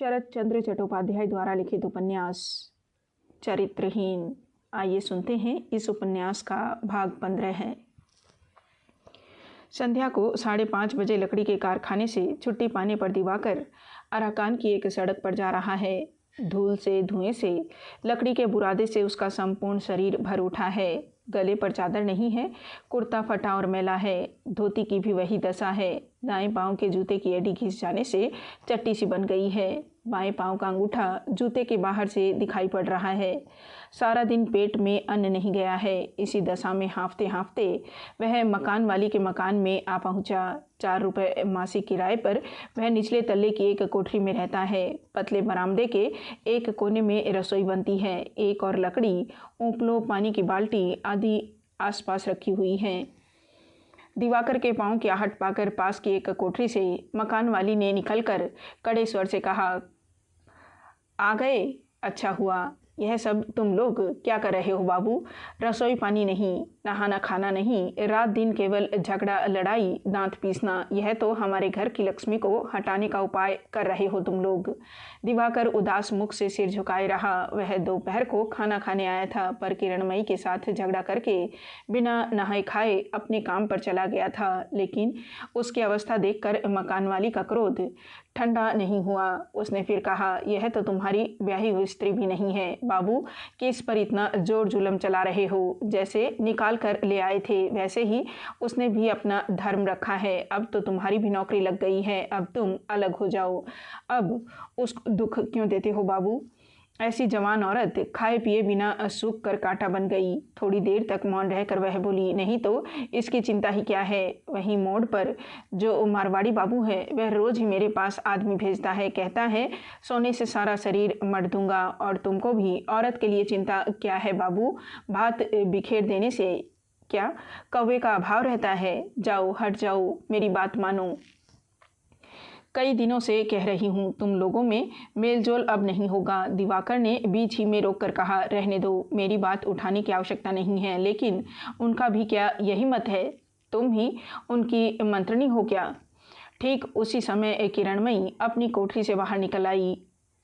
शरत चंद्र चट्टोपाध्याय द्वारा लिखित उपन्यास चरित्रहीन। आइए सुनते हैं इस उपन्यास का भाग 15 है। संध्या को 5:30 बजे लकड़ी के कारखाने से छुट्टी पाने पर दिवाकर अराकान की एक सड़क पर जा रहा है। धूल से, धुएं से, लकड़ी के बुरादे से उसका संपूर्ण शरीर भर उठा है। गले पर चादर नहीं है, कुर्ता फटा और मैला है। धोती की भी वही दशा है। दाएं पांव के जूते की एड़ी घिस जाने से चट्टी सी बन गई है। बाएं पांव का अंगूठा जूते के बाहर से दिखाई पड़ रहा है। सारा दिन पेट में अन्न नहीं गया है। इसी दशा में हांफते हांफते वह मकान वाली के मकान में आ पहुंचा। 4 रुपये मासिक किराए पर वह निचले तल्ले की एक कोठरी में रहता है। पतले बरामदे के एक कोने में रसोई बनती है। एक और लकड़ी, ऊपलो, पानी की बाल्टी आदि आसपास रखी हुई हैं। दिवाकर के पांव की आहट पाकर पास की एक कोठरी से मकान वाली ने निकलकर कड़े स्वर से कहा, आ गए? अच्छा हुआ। यह सब तुम लोग क्या कर रहे हो बाबू? रसोई पानी नहीं, नहाना खाना नहीं, रात दिन केवल झगड़ा लड़ाई, दांत पीसना, यह तो हमारे घर की लक्ष्मी को हटाने का उपाय कर रहे हो तुम लोग। दिवाकर उदास मुख से सिर झुकाए रहा। वह दोपहर को खाना खाने आया था, पर किरणमयी के साथ झगड़ा करके बिना नहाए खाए अपने काम पर चला गया था। लेकिन उसकी अवस्था देखकर मकान वाली का क्रोध ठंडा नहीं हुआ। उसने फिर कहा, यह तो तुम्हारी ब्याही हुई स्त्री भी नहीं है बाबू कि इस पर इतना जोर जुलम चला रहे हो। जैसे निकाल कर ले आए थे वैसे ही उसने भी अपना धर्म रखा है। अब तो तुम्हारी भी नौकरी लग गई है, अब तुम अलग हो जाओ। अब उसको दुख क्यों देते हो बाबू? ऐसी जवान औरत खाए पिए बिना सूख कर कांटा बन गई। थोड़ी देर तक मौन रहकर वह बोली, नहीं तो इसकी चिंता ही क्या है। वहीं मोड़ पर जो मारवाड़ी बाबू है वह रोज ही मेरे पास आदमी भेजता है, कहता है सोने से सारा शरीर मढ़ दूंगा। और तुमको भी औरत के लिए चिंता क्या है बाबू? भात बिखेर देने से क्या कौवे का अभाव रहता है? जाओ, हट जाओ, मेरी बात मानो। कई दिनों से कह रही हूँ, तुम लोगों में मेलजोल अब नहीं होगा। दिवाकर ने बीच ही में रोककर कहा, रहने दो, मेरी बात उठाने की आवश्यकता नहीं है। लेकिन उनका भी क्या यही मत है? तुम ही उनकी मंत्रणी हो क्या? ठीक उसी समय किरणमयी अपनी कोठरी से बाहर निकल आई।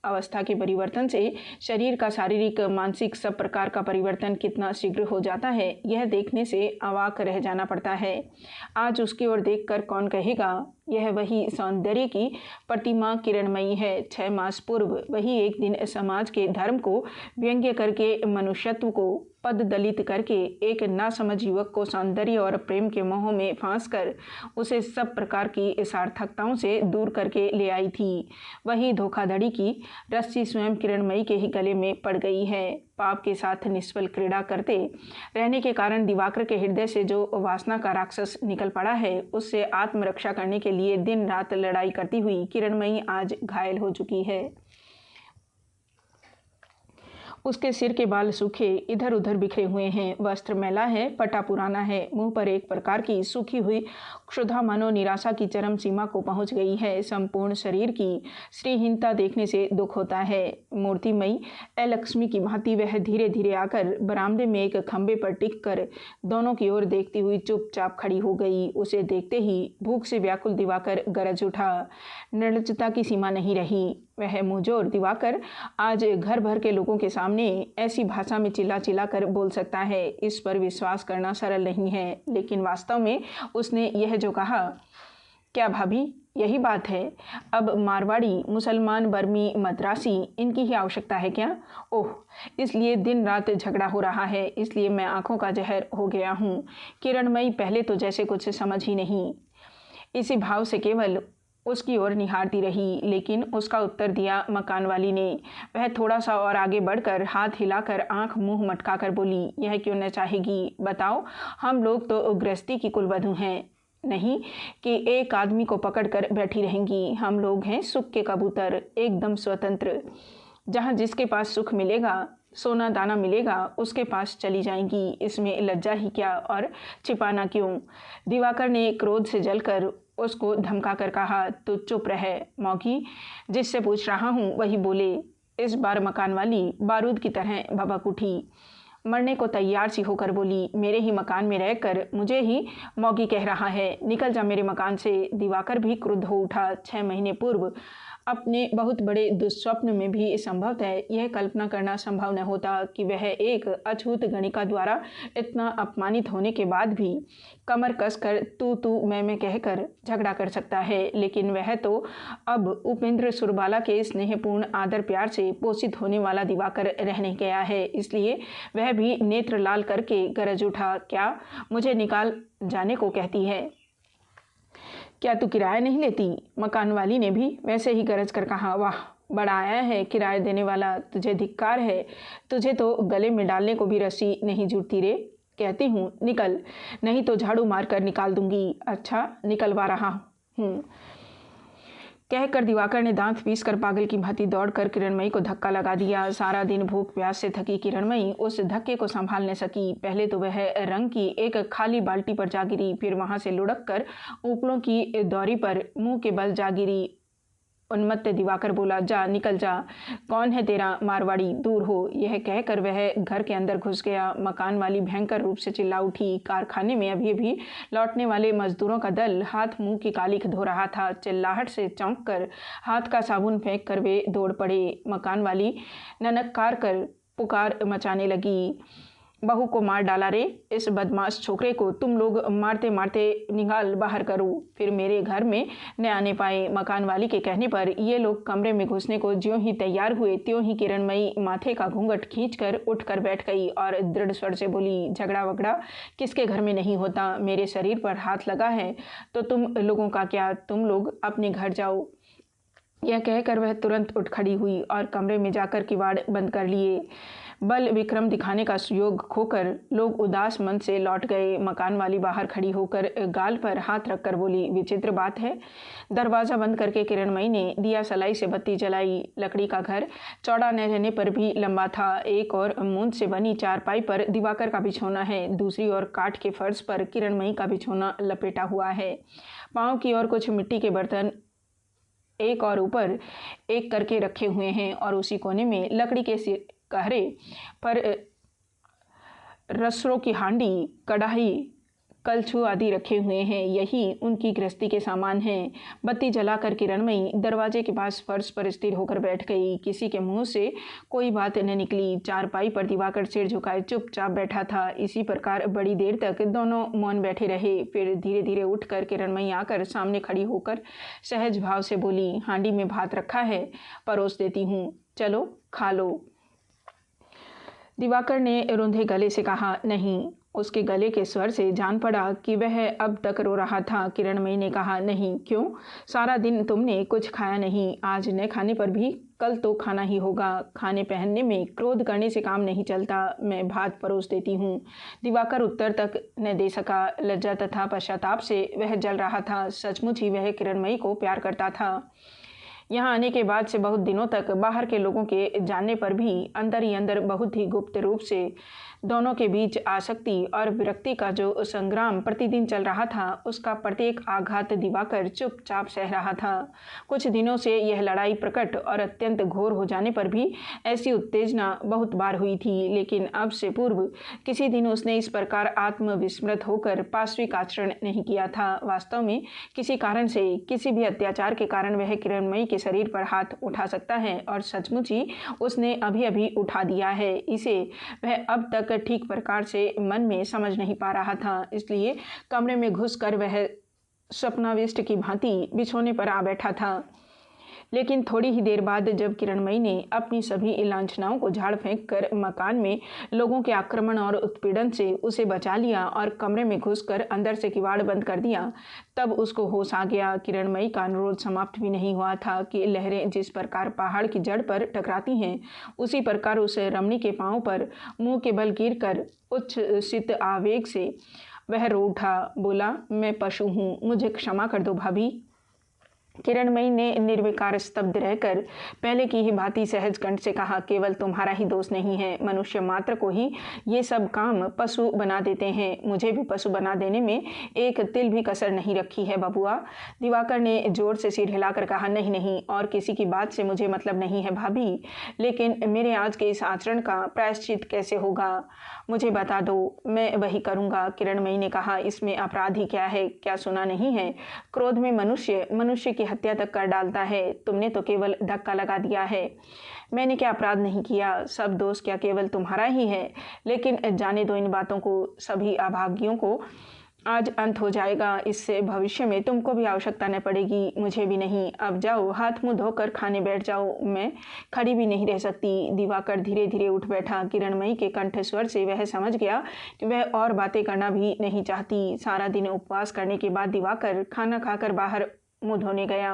अवस्था के परिवर्तन से शरीर का शारीरिक मानसिक सब प्रकार का परिवर्तन कितना शीघ्र हो जाता है, यह देखने से अवाक रह जाना पड़ता है। आज उसकी ओर देखकर कौन कहेगा यह वही सौंदर्य की प्रतिमा किरणमयी है। 6 मास पूर्व वही एक दिन समाज के धर्म को व्यंग्य करके, मनुष्यत्व को पद दलित करके एक नासमझ युवक को सौंदर्य और प्रेम के मोह में फांस कर उसे सब प्रकार की सार्थकताओं से दूर करके ले आई थी। वही धोखाधड़ी की रस्सी स्वयं किरणमयी के ही गले में पड़ गई है। पाप के साथ निष्फल क्रीड़ा करते रहने के कारण दिवाकर के हृदय से जो वासना का राक्षस निकल पड़ा है, उससे आत्मरक्षा करने के लिए दिन रात लड़ाई करती हुई किरणमयी आज घायल हो चुकी है। उसके सिर के बाल सूखे इधर उधर बिखरे हुए हैं। वस्त्र मैला है, पटा पुराना है। मुंह पर एक प्रकार की सूखी हुई क्षुधा मानो निराशा की चरम सीमा को पहुंच गई है। संपूर्ण शरीर की श्रीहीनता देखने से दुख होता है। मूर्तिमयी लक्ष्मी की भांति वह धीरे धीरे आकर बरामदे में एक खंबे पर टिक कर दोनों की ओर देखती हुई चुपचाप खड़ी हो गई। उसे देखते ही भूख से व्याकुल दिवाकर गरज उठा। निर्लज्जता की सीमा नहीं रही। वह मुंहजोर दिवाकर आज घर भर के लोगों के सामने ऐसी भाषा में चिल्ला चिल्ला कर बोल सकता है, इस पर विश्वास करना सरल नहीं है। लेकिन वास्तव में उसने यह जो कहा, क्या भाभी यही बात है? अब मारवाड़ी, मुसलमान, बर्मी, मद्रासी, इनकी ही आवश्यकता है क्या? ओह, इसलिए दिन रात झगड़ा हो रहा है, इसलिए मैं आंखों का जहर हो गया हूँ। किरणमयी पहले तो जैसे कुछ समझ ही नहीं, इसी भाव से केवल उसकी ओर निहारती रही। लेकिन उसका उत्तर दिया मकान वाली ने। वह थोड़ा सा और आगे बढ़कर हाथ हिलाकर आंख मुंह मटकाकर बोली, यह क्यों न चाहेगी? बताओ, हम लोग तो गृहस्थी की कुलवधू हैं, नहीं कि एक आदमी को पकड़ कर बैठी रहेंगी। हम लोग हैं सुख के कबूतर, एकदम स्वतंत्र। जहाँ जिसके पास सुख मिलेगा, सोना दाना मिलेगा, उसके पास चली जाएंगी। इसमें लज्जा ही क्या और छिपाना क्यों? दिवाकर ने क्रोध से जलकर उसको धमका कर कहा, तो चुप रह मौगी, जिससे पूछ रहा हूँ वही बोले। इस बार मकान वाली बारूद की तरह भभक उठी। मरने को तैयार सी होकर बोली, मेरे ही मकान में रहकर मुझे ही मौगी कह रहा है, निकल जा मेरे मकान से। दिवाकर भी क्रुद्ध हो उठा। 6 महीने पूर्व अपने बहुत बड़े दुस्वप्न में भी संभवतः यह कल्पना करना संभव न होता कि वह एक अछूत गणिका द्वारा इतना अपमानित होने के बाद भी कमर कसकर तू मैं कहकर झगड़ा कर सकता है। लेकिन वह तो अब उपेंद्र सुरबाला के स्नेहपूर्ण आदर प्यार से पोषित होने वाला दिवाकर रह नहीं गया है, इसलिए वह भी नेत्र लाल करके गरज उठा, क्या मुझे निकाल जाने को कहती है? क्या तू किराया नहीं लेती? मकान वाली ने भी वैसे ही गरज कर कहा। वाह, बड़ा आया है किराया देने वाला, तुझे धिक्कार है, तुझे तो गले में डालने को भी रस्सी नहीं जुटती रे। कहती हूँ निकल, नहीं तो झाड़ू मारकर निकाल दूंगी। अच्छा, निकलवा रहा हूँ, कहकर दिवाकर ने दांत पीसकर पागल की भांति दौड़कर किरणमयी को धक्का लगा दिया। सारा दिन भूख प्यास से थकी किरणमयी उस धक्के को संभाल न सकी। पहले तो वह रंग की एक खाली बाल्टी पर जा गिरी, फिर वहां से लुढ़क कर ऊपरों की दौरी पर मुंह के बल जा गिरी। उन्मत्त दिवाकर बोला, जा निकल जा, कौन है तेरा मारवाड़ी, दूर हो। यह कहकर वह घर के अंदर घुस गया। मकान वाली भयंकर रूप से चिल्ला उठी। कारखाने में अभी लौटने वाले मजदूरों का दल हाथ मुंह की कालिख धो रहा था। चिल्लाहट से चौंक कर हाथ का साबुन फेंक कर वे दौड़ पड़े। मकान वाली ननक्कार कर पुकार मचाने लगी, बहू को मार डाला रे, इस बदमाश छोकरे को तुम लोग मारते मारते निकाल बाहर करो, फिर मेरे घर में न आने पाए। मकान वाली के कहने पर ये लोग कमरे में घुसने को ज्यों ही तैयार हुए त्यों ही किरणमयी माथे का घूंघट खींचकर उठकर बैठ गई और दृढ़ स्वर से बोली, झगड़ा वगड़ा किसके घर में नहीं होता, मेरे शरीर पर हाथ लगा है तो तुम लोगों का क्या, तुम लोग अपने घर जाओ। यह कहकर वह तुरंत उठ खड़ी हुई और कमरे में जाकर किवाड़ बंद कर लिए। बल विक्रम दिखाने का सुयोग खोकर लोग उदास मन से लौट गए। मकान वाली बाहर खड़ी होकर गाल पर हाथ रखकर बोली, विचित्र बात है। दरवाज़ा बंद करके किरणमयी ने दिया सलाई से बत्ती जलाई। लकड़ी का घर चौड़ा न रहने पर भी लंबा था। एक और मूंद से बनी चारपाई पर दिवाकर का बिछौना है, दूसरी ओर काठ के फर्श पर किरणमयी का बिछौना लपेटा हुआ है। पाँव की ओर कुछ मिट्टी के बर्तन एक और ऊपर एक करके रखे हुए हैं और उसी कोने में लकड़ी के कहरे पर रसों की हांडी, कढ़ाई, कलछू आदि रखे हुए हैं। यही उनकी गृहस्थी के सामान हैं। बत्ती जलाकर किरणमयी दरवाजे के पास फर्श पर स्थिर होकर बैठ गई। किसी के मुंह से कोई बात न निकली। चारपाई पर दिवाकर सिर झुकाए चुपचाप बैठा था। इसी प्रकार बड़ी देर तक दोनों मौन बैठे रहे। फिर धीरे धीरे उठकर किरणमयी आकर सामने खड़ी होकर सहज भाव से बोली, हांडी में भात रखा है, परोस देती हूँ, चलो खा लो। दिवाकर ने रुंधे गले से कहा, नहीं। उसके गले के स्वर से जान पड़ा कि वह अब तक रो रहा था। किरणमयी ने कहा, नहीं। क्यों? सारा दिन तुमने कुछ खाया नहीं, आज न खाने पर भी कल तो खाना ही होगा। खाने पहनने में क्रोध करने से काम नहीं चलता, मैं भात परोस देती हूँ। दिवाकर उत्तर तक न दे सका। लज्जा तथा पश्चाताप से वह जल रहा था। सचमुच ही वह किरणमयी को प्यार करता था। यहाँ आने के बाद से बहुत दिनों तक बाहर के लोगों के जानने पर भी अंदर ही अंदर बहुत ही गुप्त रूप से दोनों के बीच आसक्ति और विरक्ति का जो संग्राम प्रतिदिन चल रहा था, उसका प्रत्येक आघात दिवाकर चुपचाप सह रहा था। कुछ दिनों से यह लड़ाई प्रकट और अत्यंत घोर हो जाने पर भी ऐसी उत्तेजना बहुत बार हुई थी, लेकिन अब से पूर्व किसी दिन उसने इस प्रकार आत्मविस्मृत होकर पाश्विक आचरण नहीं किया था। वास्तव में किसी कारण से, किसी भी अत्याचार के कारण वह किरणमयी के शरीर पर हाथ उठा सकता है और सचमुच ही उसने अभी अभी उठा दिया है। इसे वह अब तक ठीक प्रकार से मन में समझ नहीं पा रहा था। इसलिए कमरे में घुसकर वह स्वप्नाविष्ट की भांति बिछोने पर आ बैठा था। लेकिन थोड़ी ही देर बाद जब किरणमयी ने अपनी सभी लांछनाओं को झाड़ फेंक कर मकान में लोगों के आक्रमण और उत्पीड़न से उसे बचा लिया और कमरे में घुसकर अंदर से किवाड़ बंद कर दिया, तब उसको होश आ गया। किरणमयी का अनुरोध समाप्त भी नहीं हुआ था कि लहरें जिस प्रकार पहाड़ की जड़ पर टकराती हैं, उसी प्रकार उस रमणी के पांव पर मुंह के बल गिर कर उच्छ्वसित आवेग से वह रो उठा। बोला, मैं पशु हूँ, मुझे क्षमा कर दो भाभी। किरणमयी ने निर्विकार स्तब्ध रहकर पहले की ही भांति सहज कंठ से कहा, केवल तुम्हारा ही दोष नहीं है, मनुष्य मात्र को ही ये सब काम पशु बना देते हैं। मुझे भी पशु बना देने में एक तिल भी कसर नहीं रखी है बबुआ। दिवाकर ने जोर से सिर हिलाकर कहा, नहीं नहीं, और किसी की बात से मुझे मतलब नहीं है भाभी, लेकिन मेरे आज के इस आचरण का प्रायश्चित कैसे होगा, मुझे बता दो, मैं वही करूँगा। किरणमयी ने कहा, इसमें अपराध ही क्या है, क्या सुना नहीं है? क्रोध में मनुष्य की हत्या तक कर डालता है। तुमने तो केवल धक्का लगा दिया है। मैंने क्या अपराध नहीं किया, सब दोष क्या केवल तुम्हारा ही है। लेकिन जाने दो इन बातों को, सभी अभागियों को आज अंत हो जाएगा। इससे भविष्य में तुमको भी आवश्यकता न पड़ेगी, मुझे भी नहीं। अब जाओ, हाथ मुंह धोकर खाने बैठ जाओ, मैं खड़ी भी नहीं रह सकती। दिवाकर धीरे धीरे उठ बैठा। किरणमयी के कंठ स्वर से वह समझ गया कि वह और बातें करना भी नहीं चाहती। सारा दिन उपवास करने के बाद दिवाकर खाना खाकर बाहर मुँह धोने गया।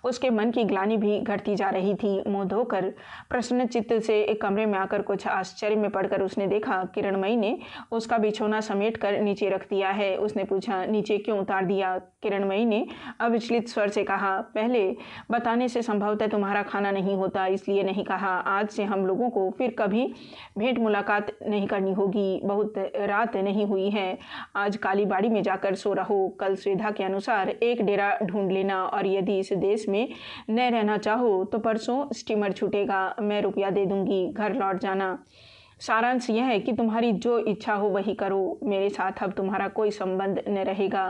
उसके मन की ग्लानि भी घटती जा रही थी। मुँह धोकर प्रसन्न चित्त से एक कमरे में आकर कुछ आश्चर्य में पड़कर उसने देखा किरणमयी ने उसका बिछौना समेट कर नीचे रख दिया है। उसने पूछा, नीचे क्यों उतार दिया? किरणमयी ने अविचलित स्वर से कहा, पहले बताने से संभवतः तुम्हारा खाना नहीं होता, इसलिए नहीं कहा। आज से हम लोगों को फिर कभी भेंट मुलाकात नहीं करनी होगी। बहुत रात नहीं हुई है, आज काली बाड़ी में जाकर सो रहो। कल सुविधा के अनुसार एक डेरा ढूंढ लेना, और यदि इस देश में न रहना चाहो तो परसों स्टीमर छूटेगा, मैं रुपया दे दूंगी, घर लौट जाना। सारांश यह है कि तुम्हारी जो इच्छा हो वही करो, मेरे साथ अब तुम्हारा कोई संबंध न रहेगा।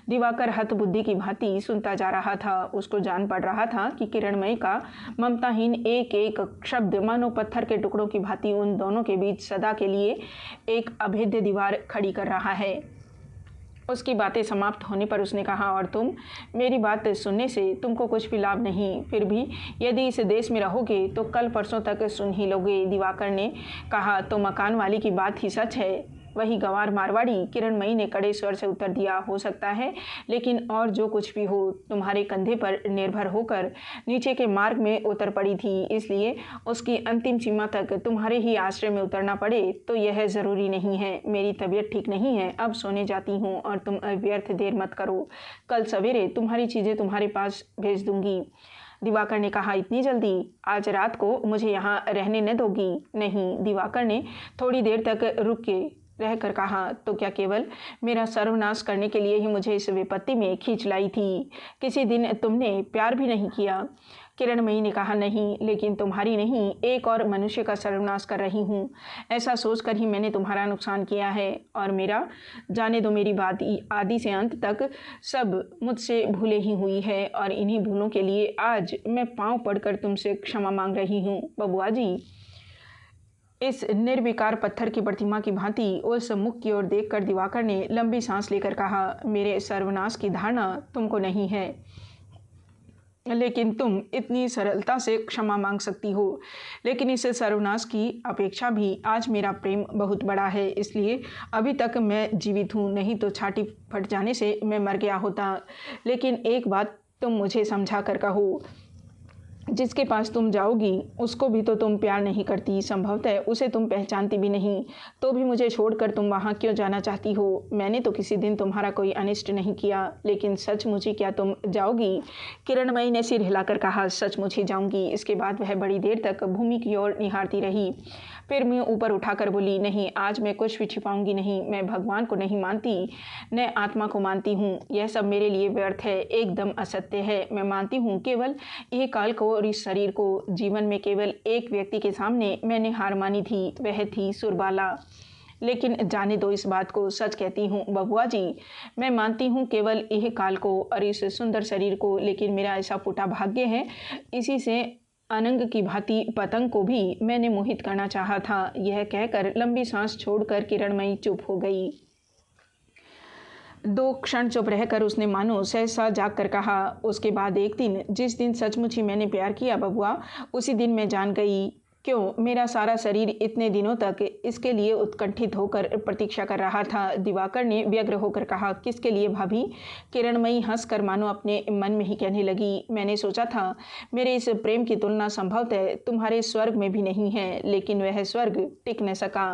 दिवाकर हतबुद्धि की भांति सुनता जा रहा था। उसको जान पड़ रहा था कि किरणमयी का ममताहीन एक एक शब्द मानो पत्थर के टुकड़ों की भांति उन दोनों के बीच सदा के लिए एक अभेद्य दीवार खड़ी कर रहा है। उसकी बातें समाप्त होने पर उसने कहा, और तुम? मेरी बात सुनने से तुमको कुछ भी लाभ नहीं, फिर भी यदि इस देश में रहोगे तो कल परसों तक सुन ही लोगे। दिवाकर ने कहा, तो मकान वाली की बात ही सच है, वही गंवार मारवाड़ी? किरणमयी ने कड़े स्वर से उत्तर दिया, हो सकता है, लेकिन और जो कुछ भी हो तुम्हारे कंधे पर निर्भर होकर नीचे के मार्ग में उतर पड़ी थी, इसलिए उसकी अंतिम सीमा तक तुम्हारे ही आश्रय में उतरना पड़े तो यह ज़रूरी नहीं है। मेरी तबीयत ठीक नहीं है, अब सोने जाती हूँ, और तुम व्यर्थ देर मत करो, कल सवेरे तुम्हारी चीज़ें तुम्हारे पास भेज दूंगी। दिवाकर ने कहा, इतनी जल्दी? आज रात को मुझे यहाँ रहने न दोगी? नहीं। दिवाकर ने थोड़ी देर तक रुक के रहकर कहा, तो क्या केवल मेरा सर्वनाश करने के लिए ही मुझे इस विपत्ति में खींच लाई थी? किसी दिन तुमने प्यार भी नहीं किया? किरणमयी ने कहा, नहीं, लेकिन तुम्हारी नहीं, एक और मनुष्य का सर्वनाश कर रही हूँ। ऐसा सोचकर ही मैंने तुम्हारा नुकसान किया है, और मेरा जाने दो, मेरी बात आदि से अंत तक सब मुझसे भूले ही हुई है, और इन्हीं भूलों के लिए आज मैं पाँव पड़कर तुमसे क्षमा मांग रही हूँ। बबुआ जी, इस निर्विकार पत्थर की प्रतिमा की भांति उस मुख की ओर देखकर दिवाकर ने लंबी सांस लेकर कहा, मेरे सर्वनाश की धारणा तुमको नहीं है, लेकिन तुम इतनी सरलता से क्षमा मांग सकती हो। लेकिन इस सर्वनाश की अपेक्षा भी आज मेरा प्रेम बहुत बड़ा है, इसलिए अभी तक मैं जीवित हूँ, नहीं तो छाती फट जाने से मैं मर गया होता। लेकिन एक बात तुम मुझे समझा कर कहो, जिसके पास तुम जाओगी उसको भी तो तुम प्यार नहीं करती, संभवतः उसे तुम पहचानती भी नहीं, तो भी मुझे छोड़कर तुम वहाँ क्यों जाना चाहती हो? मैंने तो किसी दिन तुम्हारा कोई अनिष्ट नहीं किया, लेकिन सचमुच ही क्या तुम जाओगी? किरणमयी ने सिर हिलाकर कहा, सचमुच ही जाऊंगी। इसके बाद वह बड़ी देर तक भूमि की ओर निहारती रही, फिर मुँह ऊपर उठाकर बोली, नहीं, आज मैं कुछ भी छिपाऊंगी नहीं। मैं भगवान को नहीं मानती, न आत्मा को मानती हूँ। यह सब मेरे लिए व्यर्थ है, एकदम असत्य है। मैं मानती हूँ केवल यह काल को और इस शरीर को। जीवन में केवल एक व्यक्ति के सामने मैंने हार मानी थी, वह थी सुरबाला। लेकिन जाने दो इस बात को, सच कहती हूँ बबुआ जी, मैं मानती हूँ केवल यह काल को और इस सुंदर शरीर को, लेकिन मेरा ऐसा फूटा भाग्य है, इसी से अनंग की भांति पतंग को भी मैंने मोहित करना चाहा था। यह कहकर लंबी सांस छोड़कर किरणमयी चुप हो गई। 2 क्षण चुप रहकर उसने मानो सहसा जाग कर कहा, उसके बाद एक दिन, जिस दिन सचमुच ही मैंने प्यार किया बबुआ, उसी दिन मैं जान गई क्यों मेरा सारा शरीर इतने दिनों तक इसके लिए उत्कंठित होकर प्रतीक्षा कर रहा था। दिवाकर ने व्यग्र होकर कहा, किसके लिए भाभी? किरणमयी हंसकर मानो अपने मन में ही कहने लगी, मैंने सोचा था मेरे इस प्रेम की तुलना संभवतः तुम्हारे स्वर्ग में भी नहीं है, लेकिन वह स्वर्ग टिक न सका।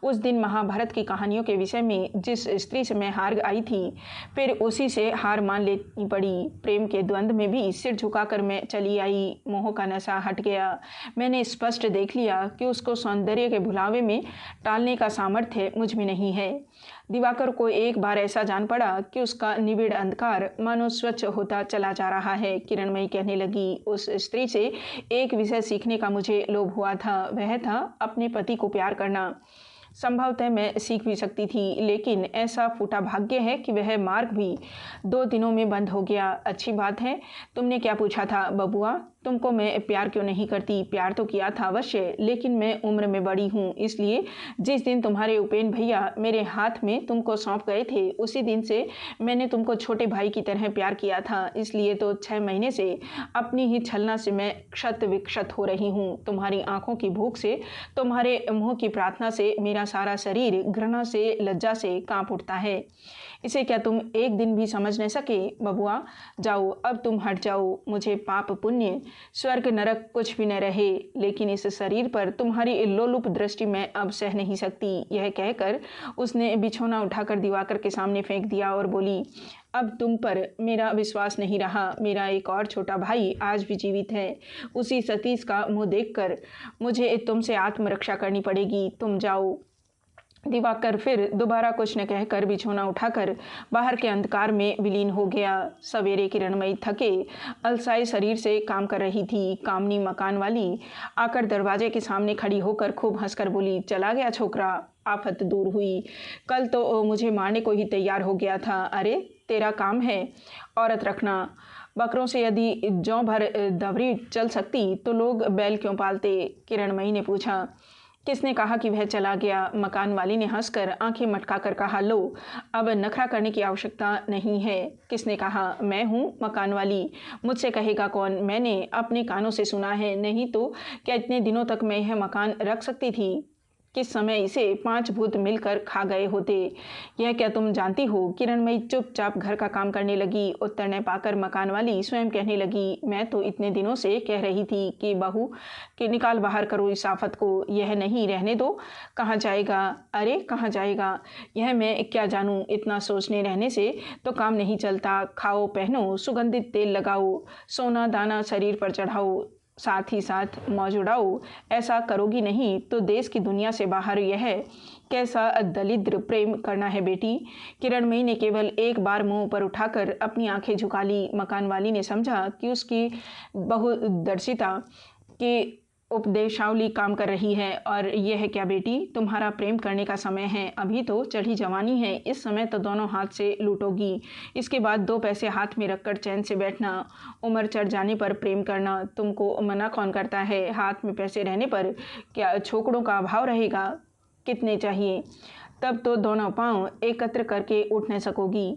उस दिन महाभारत की कहानियों के विषय में जिस स्त्री से मैं हार आई थी, फिर उसी से हार मान लेनी पड़ी। प्रेम के द्वंद्व में भी सिर झुकाकर मैं चली आई। मोह का नशा हट गया। मैंने स्पष्ट देख लिया कि उसको सौंदर्य के भुलावे में टालने का सामर्थ्य मुझ में नहीं है। दिवाकर को एक बार ऐसा जान पड़ा कि उसका निविड़ अंधकार मानो स्वच्छ होता चला जा रहा है। किरणमयी कहने लगी, उस स्त्री से एक विषय सीखने का मुझे लोभ हुआ था, वह था अपने पति को प्यार करना। संभवतः मैं सीख भी सकती थी, लेकिन ऐसा फूटा भाग्य है कि वह मार्ग भी 2 दिनों में बंद हो गया। अच्छी बात है। तुमने क्या पूछा था बबुआ? तुमको मैं प्यार क्यों नहीं करती? प्यार तो किया था अवश्य, लेकिन मैं उम्र में बड़ी हूँ, इसलिए जिस दिन तुम्हारे उपेन भैया मेरे हाथ में तुमको सौंप गए थे, उसी दिन से मैंने तुमको छोटे भाई की तरह प्यार किया था। इसलिए तो 6 महीने से अपनी ही छलना से मैं क्षत विक्षत हो रही हूँ। तुम्हारी आंखों की भूख से, तुम्हारे मुंह की प्रार्थना से मेरा सारा शरीर घृणा से, लज्जा से कांप उठता है। इसे क्या तुम एक दिन भी समझ नहीं सके? बबुआ जाओ, अब तुम हट जाओ। मुझे पाप पुण्य, स्वर्ग नरक कुछ भी न रहे, लेकिन इस शरीर पर तुम्हारी लोलुप दृष्टि मैं अब सह नहीं सकती। यह कहकर उसने बिछौना उठाकर दिवाकर के सामने फेंक दिया और बोली, अब तुम पर मेरा विश्वास नहीं रहा। मेरा एक और छोटा भाई आज भी जीवित है। उसी सतीश का मुंह देखकर मुझे तुमसे आत्मरक्षा करनी पड़ेगी। तुम जाओ। दिवाकर फिर दोबारा कुछ न कहकर बिछौना उठाकर बाहर के अंधकार में विलीन हो गया। सवेरे किरणमयी थके अलसाए शरीर से काम कर रही थी। कामनी मकान वाली आकर दरवाजे के सामने खड़ी होकर खूब हंसकर बोली, चला गया छोकरा, आफत दूर हुई। कल तो मुझे मारने को ही तैयार हो गया था। अरे तेरा काम है औरत रखना। बकरों से यदि जौ भर दवरी चल सकती तो लोग बैल क्यों पालते? किरणमयी ने पूछा। किसने कहा कि वह चला गया? मकान वाली ने हंसकर आंखें मटकाकर कहा, लो अब नखरा करने की आवश्यकता नहीं है। किसने कहा? मैं हूँ मकान वाली। मुझसे कहेगा कौन? मैंने अपने कानों से सुना है। नहीं तो क्या इतने दिनों तक मैं यह मकान रख सकती थी? किस समय इसे 5 भूत मिलकर खा गए होते? यह क्या तुम जानती हो? किरणमयी चुपचाप घर का काम करने लगी। उत्तर न पाकर मकान वाली स्वयं कहने लगी, मैं तो इतने दिनों से कह रही थी कि बहू कि निकाल बाहर करो इस आफत को। यह नहीं रहने दो। कहाँ जाएगा? अरे कहाँ जाएगा यह मैं क्या जानूँ? इतना सोचने रहने से तो काम नहीं चलता। खाओ, पहनो, सुगंधित तेल लगाओ, सोना दाना शरीर पर चढ़ाओ, साथ ही साथ मौज उड़ाओ। ऐसा करोगी नहीं तो देश की दुनिया से बाहर यह कैसा दलिद्र प्रेम करना है बेटी? किरणमयी ने केवल एक बार मुंह पर उठाकर अपनी आंखें झुका ली। मकान वाली ने समझा कि उसकी बहुदर्शिता की उपदेशावली काम कर रही है। और यह क्या बेटी, तुम्हारा प्रेम करने का समय है। अभी तो चढ़ी जवानी है। इस समय तो दोनों हाथ से लूटोगी। इसके बाद 2 पैसे हाथ में रखकर चैन से बैठना। उम्र चढ़ जाने पर प्रेम करना तुमको मना कौन करता है? हाथ में पैसे रहने पर क्या छोकड़ों का अभाव रहेगा? कितने चाहिए? तब तो दोनों पांव एकत्र करके उठ न सकोगी।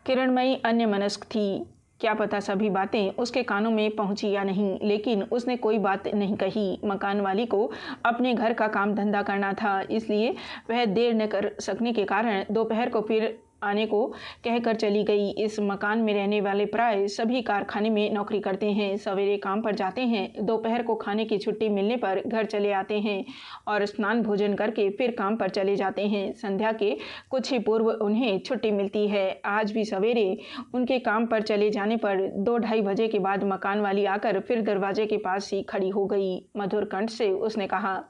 किरणमयी अन्यमनस्क थी। क्या पता सभी बातें उसके कानों में पहुंची या नहीं, लेकिन उसने कोई बात नहीं कही। मकान वाली को अपने घर का काम धंधा करना था, इसलिए वह देर न कर सकने के कारण दोपहर को फिर आने को कहकर चली गई। इस मकान में रहने वाले प्राय सभी कारखाने में नौकरी करते हैं। सवेरे काम पर जाते हैं, दोपहर को खाने की छुट्टी मिलने पर घर चले आते हैं और स्नान भोजन करके फिर काम पर चले जाते हैं। संध्या के कुछ ही पूर्व उन्हें छुट्टी मिलती है। आज भी सवेरे उनके काम पर चले जाने पर 2-2:30 बजे के बाद मकान वाली आकर फिर दरवाजे के पास ही खड़ी हो गई। मधुर कंठ से उसने कहा,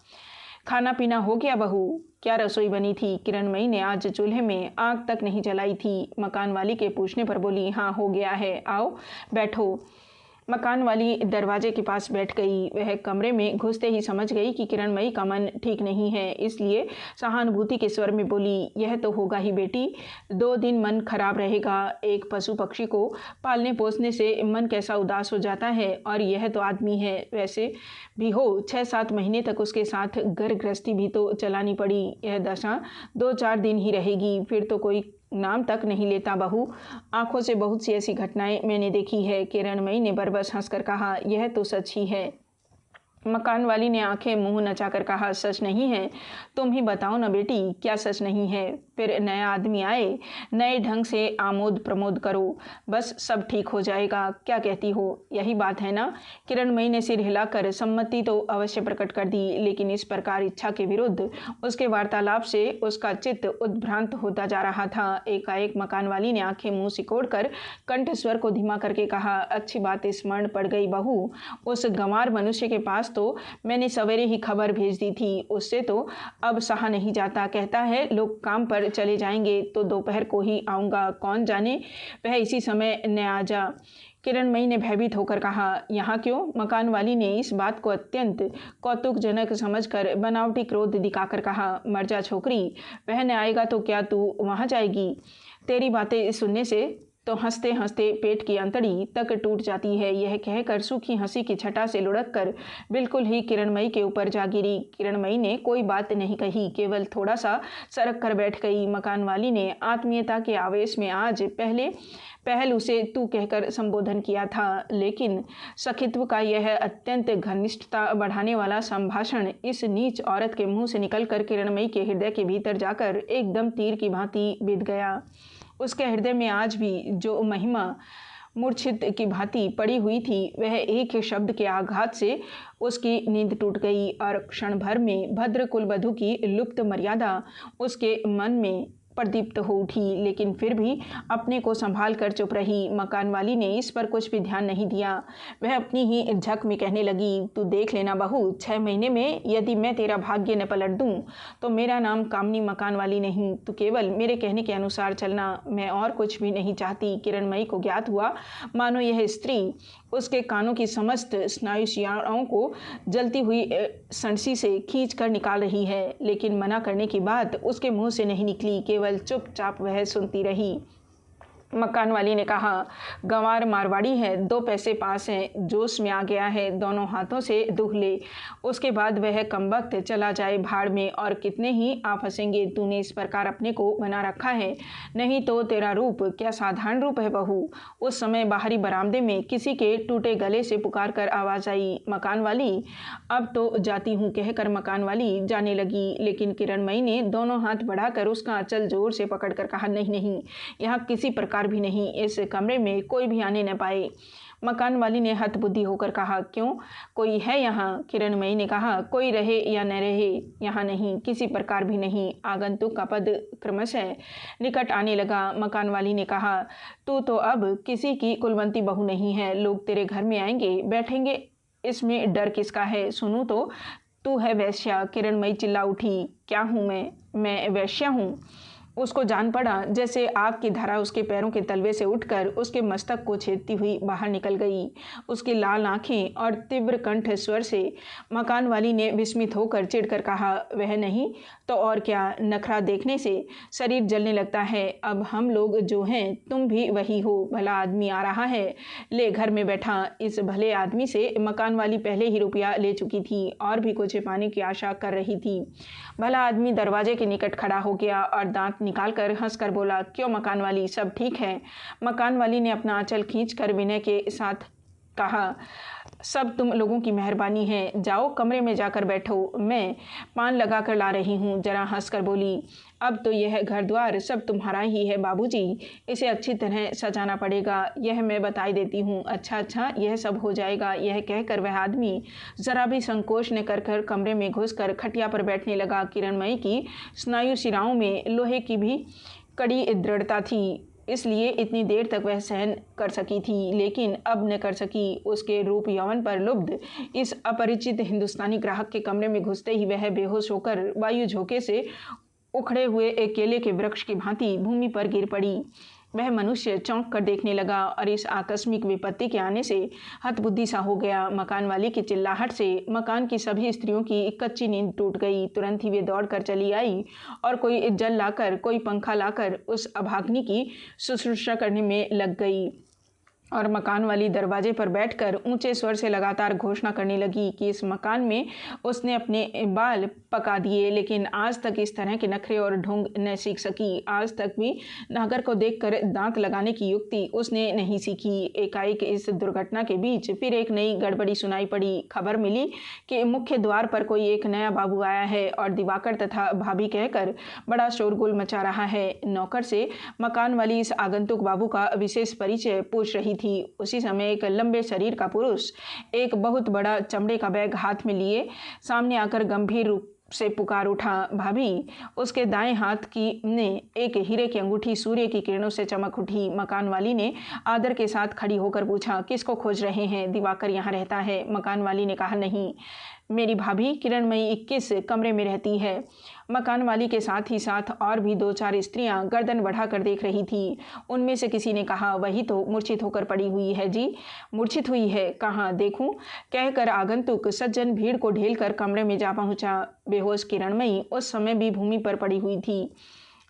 खाना पीना हो गया बहू? क्या रसोई बनी थी? किरणमयी ने आज चूल्हे में आग तक नहीं जलाई थी। मकान वाली के पूछने पर बोली, हाँ हो गया है, आओ बैठो। मकान वाली दरवाजे के पास बैठ गई। वह कमरे में घुसते ही समझ गई कि किरणमयी का मन ठीक नहीं है, इसलिए सहानुभूति के स्वर में बोली, यह तो होगा ही बेटी। 2 दिन मन खराब रहेगा। एक पशु पक्षी को पालने पोसने से मन कैसा उदास हो जाता है, और यह तो आदमी है। वैसे भी हो 6-7 महीने तक उसके साथ घर गृहस्थी भी तो चलानी पड़ी। यह दशा 2-4 दिन ही रहेगी, फिर तो कोई नाम तक नहीं लेता बहू। आंखों से बहुत सी ऐसी घटनाएं मैंने देखी है। किरणमयी ने बरबस हंसकर कहा, यह तो सच ही है। मकान वाली ने आंखें मुंह नचाकर कहा, सच नहीं है? तुम ही बताओ ना बेटी, क्या सच नहीं है? फिर नया आदमी आए, नए ढंग से आमोद प्रमोद करो, बस सब ठीक हो जाएगा। क्या कहती हो? यही बात है ना? किरणमयी ने सिर हिलाकर सम्मति तो अवश्य प्रकट कर दी, लेकिन इस प्रकार इच्छा के विरुद्ध उसके वार्तालाप से उसका चित्त उद्भ्रांत होता जा रहा था। एकाएक मकान वाली ने आंखें मुंह सिकोड़कर कंठ स्वर को धीमा करके कहा, अच्छी बात स्मरण पड़ गई बहू। उस गंवार मनुष्य के पास तो मैंने सवेरे ही खबर भेज दी थी। उससे तो अब सहा नहीं जाता। कहता है लोग काम पर चले जाएंगे तो दोपहर को ही आऊँगा। कौन जाने वह इसी समय न आ जा। किरणमयी ने भयभीत होकर कहा। यहाँ क्यों? मकान वाली ने इस बात को अत्यंत कौतुकजनक समझकर बनावटी क्रोध दिखाकर कहा। मर जा छोकरी, बहन आएगा तो क्या तू वहाँ जाएगी? तेरी बातें सुनने से तो हंसते हंसते पेट की अंतड़ी तक टूट जाती है। यह कहकर सूखी हंसी की छटा से लुढ़क कर बिल्कुल ही किरणमयी के ऊपर जा गिरी। किरणमयी ने कोई बात नहीं कही, केवल थोड़ा सा सरक कर बैठ गई। मकान वाली ने आत्मीयता के आवेश में आज पहल उसे तू कहकर संबोधन किया था, लेकिन सखित्व का यह अत्यंत घनिष्ठता बढ़ाने वाला संभाषण इस नीच औरत के मुंह से निकलकर किरणमयी के हृदय के भीतर जाकर एकदम तीर की भांति बिध गया। उसके हृदय में आज भी जो महिमा मूर्छित की भांति पड़ी हुई थी, वह एक शब्द के आघात से उसकी नींद टूट गई और क्षण भर में भद्र कुलवधू की लुप्त मर्यादा उसके मन में प्रदीप्त हो उठी, लेकिन फिर भी अपने को संभाल कर चुप रही। मकान वाली ने इस पर कुछ भी ध्यान नहीं दिया। वह अपनी ही झक में कहने लगी, तू देख लेना बहू, 6 महीने में यदि मैं तेरा भाग्य न पलट दूं तो मेरा नाम कामनी मकान वाली नहीं। तू केवल मेरे कहने के अनुसार चलना, मैं और कुछ भी नहीं चाहती। किरणमयी को ज्ञात हुआ मानो यह स्त्री उसके कानों की समस्त स्नायु शिराओं को जलती हुई सनसी से खींच कर निकाल रही है, लेकिन मना करने की बात उसके मुंह से नहीं निकली। केवल चुपचाप वह सुनती रही। मकान वाली ने कहा, गंवार मारवाड़ी है, 2 पैसे पास हैं, जोश में आ गया है, दोनों हाथों से दुख ले, उसके बाद वह कमबख्त चला जाए भाड़ में। और कितने ही आप हंसेंगे, तूने इस प्रकार अपने को बना रखा है, नहीं तो तेरा रूप क्या साधारण रूप है बहू। उस समय बाहरी बरामदे में किसी के टूटे गले से पुकार कर आवाज़ आई, मकान वाली अब तो जाती हूँ, कहकर मकान वाली जाने लगी। लेकिन किरणमयी ने दोनों हाथ बढ़ाकर उसका आंचल जोर से पकड़कर कहा, नहीं नहीं, यहाँ किसी प्रकार भी नहीं, इस कमरे में कोई भी आने न पाए। मकान वाली ने हतबुद्धि होकर कहा, क्यों, कोई है यहाँ? किरणमयी ने कहा, कोई रहे या न रहे, यहाँ नहीं, किसी प्रकार भी नहीं। आगंतुक का पद क्रमशः निकट आने लगा। मकान वाली ने कहा, तू तो अब किसी की कुलवंती बहू नहीं है, लोग तेरे घर में आएंगे बैठेंगे, इसमें डर किसका है? सुनूं तो तू है वेश्या। किरणमयी चिल्ला उठी, क्या हूँ मैं वेश्या हूँ? उसको जान पड़ा जैसे आग की धारा उसके पैरों के तलवे से उठकर उसके मस्तक को छेदती हुई बाहर निकल गई। उसकी लाल आंखें और तीव्र कंठ स्वर से मकान वाली ने विस्मित होकर चिढ़कर कहा, वह नहीं तो और क्या, नखरा देखने से शरीर जलने लगता है। अब हम लोग जो हैं तुम भी वही हो। भला आदमी आ रहा है, ले घर में बैठा। इस भले आदमी से मकान वाली पहले ही रुपया ले चुकी थी और भी कुछ पाने की आशा कर रही थी। भला आदमी दरवाजे के निकट खड़ा हो गया और दांत निकालकर हंसकर बोला, क्यों मकान वाली, सब ठीक है? मकान वाली ने अपना आंचल खींचकर विनय के साथ कहा, सब तुम लोगों की मेहरबानी है, जाओ कमरे में जाकर बैठो, मैं पान लगा कर ला रही हूँ। जरा हंसकर बोली, अब तो यह घर द्वार सब तुम्हारा ही है बाबूजी, इसे अच्छी तरह सजाना पड़ेगा, यह मैं बताई देती हूँ। अच्छा, यह सब हो जाएगा। यह कहकर वह आदमी जरा भी संकोच न कर कमरे में घुसकर खटिया पर बैठने लगा। किरणमयी की स्नायु शिराओं में लोहे की भी कड़ी दृढ़ता थी, इसलिए इतनी देर तक वह सहन कर सकी थी, लेकिन अब न कर सकी। उसके रूप यौवन पर लुब्ध इस अपरिचित हिंदुस्तानी ग्राहक के कमरे में घुसते ही वह बेहोश होकर वायु झोंके से उखड़े हुए एक केले के वृक्ष की भांति भूमि पर गिर पड़ी। वह मनुष्य चौंक कर देखने लगा और इस आकस्मिक विपत्ति के आने से हतबुद्धि सा हो गया। मकान वाली की चिल्लाहट से मकान की सभी स्त्रियों की कच्ची नींद टूट गई। तुरंत ही वे दौड़ कर चली आई और कोई जल लाकर, कोई पंखा लाकर उस अभाग्नि की शुश्रूषा करने में लग गई और मकान वाली दरवाजे पर बैठकर ऊंचे स्वर से लगातार घोषणा करने लगी कि इस मकान में उसने अपने बाल पका दिए, लेकिन आज तक इस तरह के नखरे और ढोंग न सीख सकी। आज तक भी नागर को देखकर दांत लगाने की युक्ति उसने नहीं सीखी। एकाएक इस दुर्घटना के बीच फिर एक नई गड़बड़ी सुनाई पड़ी। खबर मिली कि मुख्य द्वार पर कोई एक नया बाबू आया है और दिवाकर तथा भाभी कहकर बड़ा शोरगुल मचा रहा है। नौकर से मकान वाली इस आगंतुक बाबू का विशेष परिचय पूछ रही थी। उसी समय एक लंबे शरीर का पुरुष एक बहुत बड़ा चमड़े का बैग हाथ में लिए सामने आकर गंभीर रूप से पुकार उठा, भाभी। उसके दाएं हाथ की ने एक हीरे की अंगूठी सूर्य की किरणों से चमक उठी। मकान वाली ने आदर के साथ खड़ी होकर पूछा, किसको खोज रहे हैं? दिवाकर यहाँ रहता है। मकान वाली ने कहा, नहीं, मेरी भाभी किरणमयी 21 कमरे में रहती है। मकान वाली के साथ ही साथ और भी 2-4 स्त्रियां गर्दन बढ़ाकर देख रही थी। उनमें से किसी ने कहा, वही तो मूर्छित होकर पड़ी हुई है जी। मूर्छित हुई है? कहाँ देखूं? कहकर आगंतुक सज्जन भीड़ को ढेलकर कमरे में जा पहुंचा। बेहोश किरणमयी उस समय भी भूमि पर पड़ी हुई थी।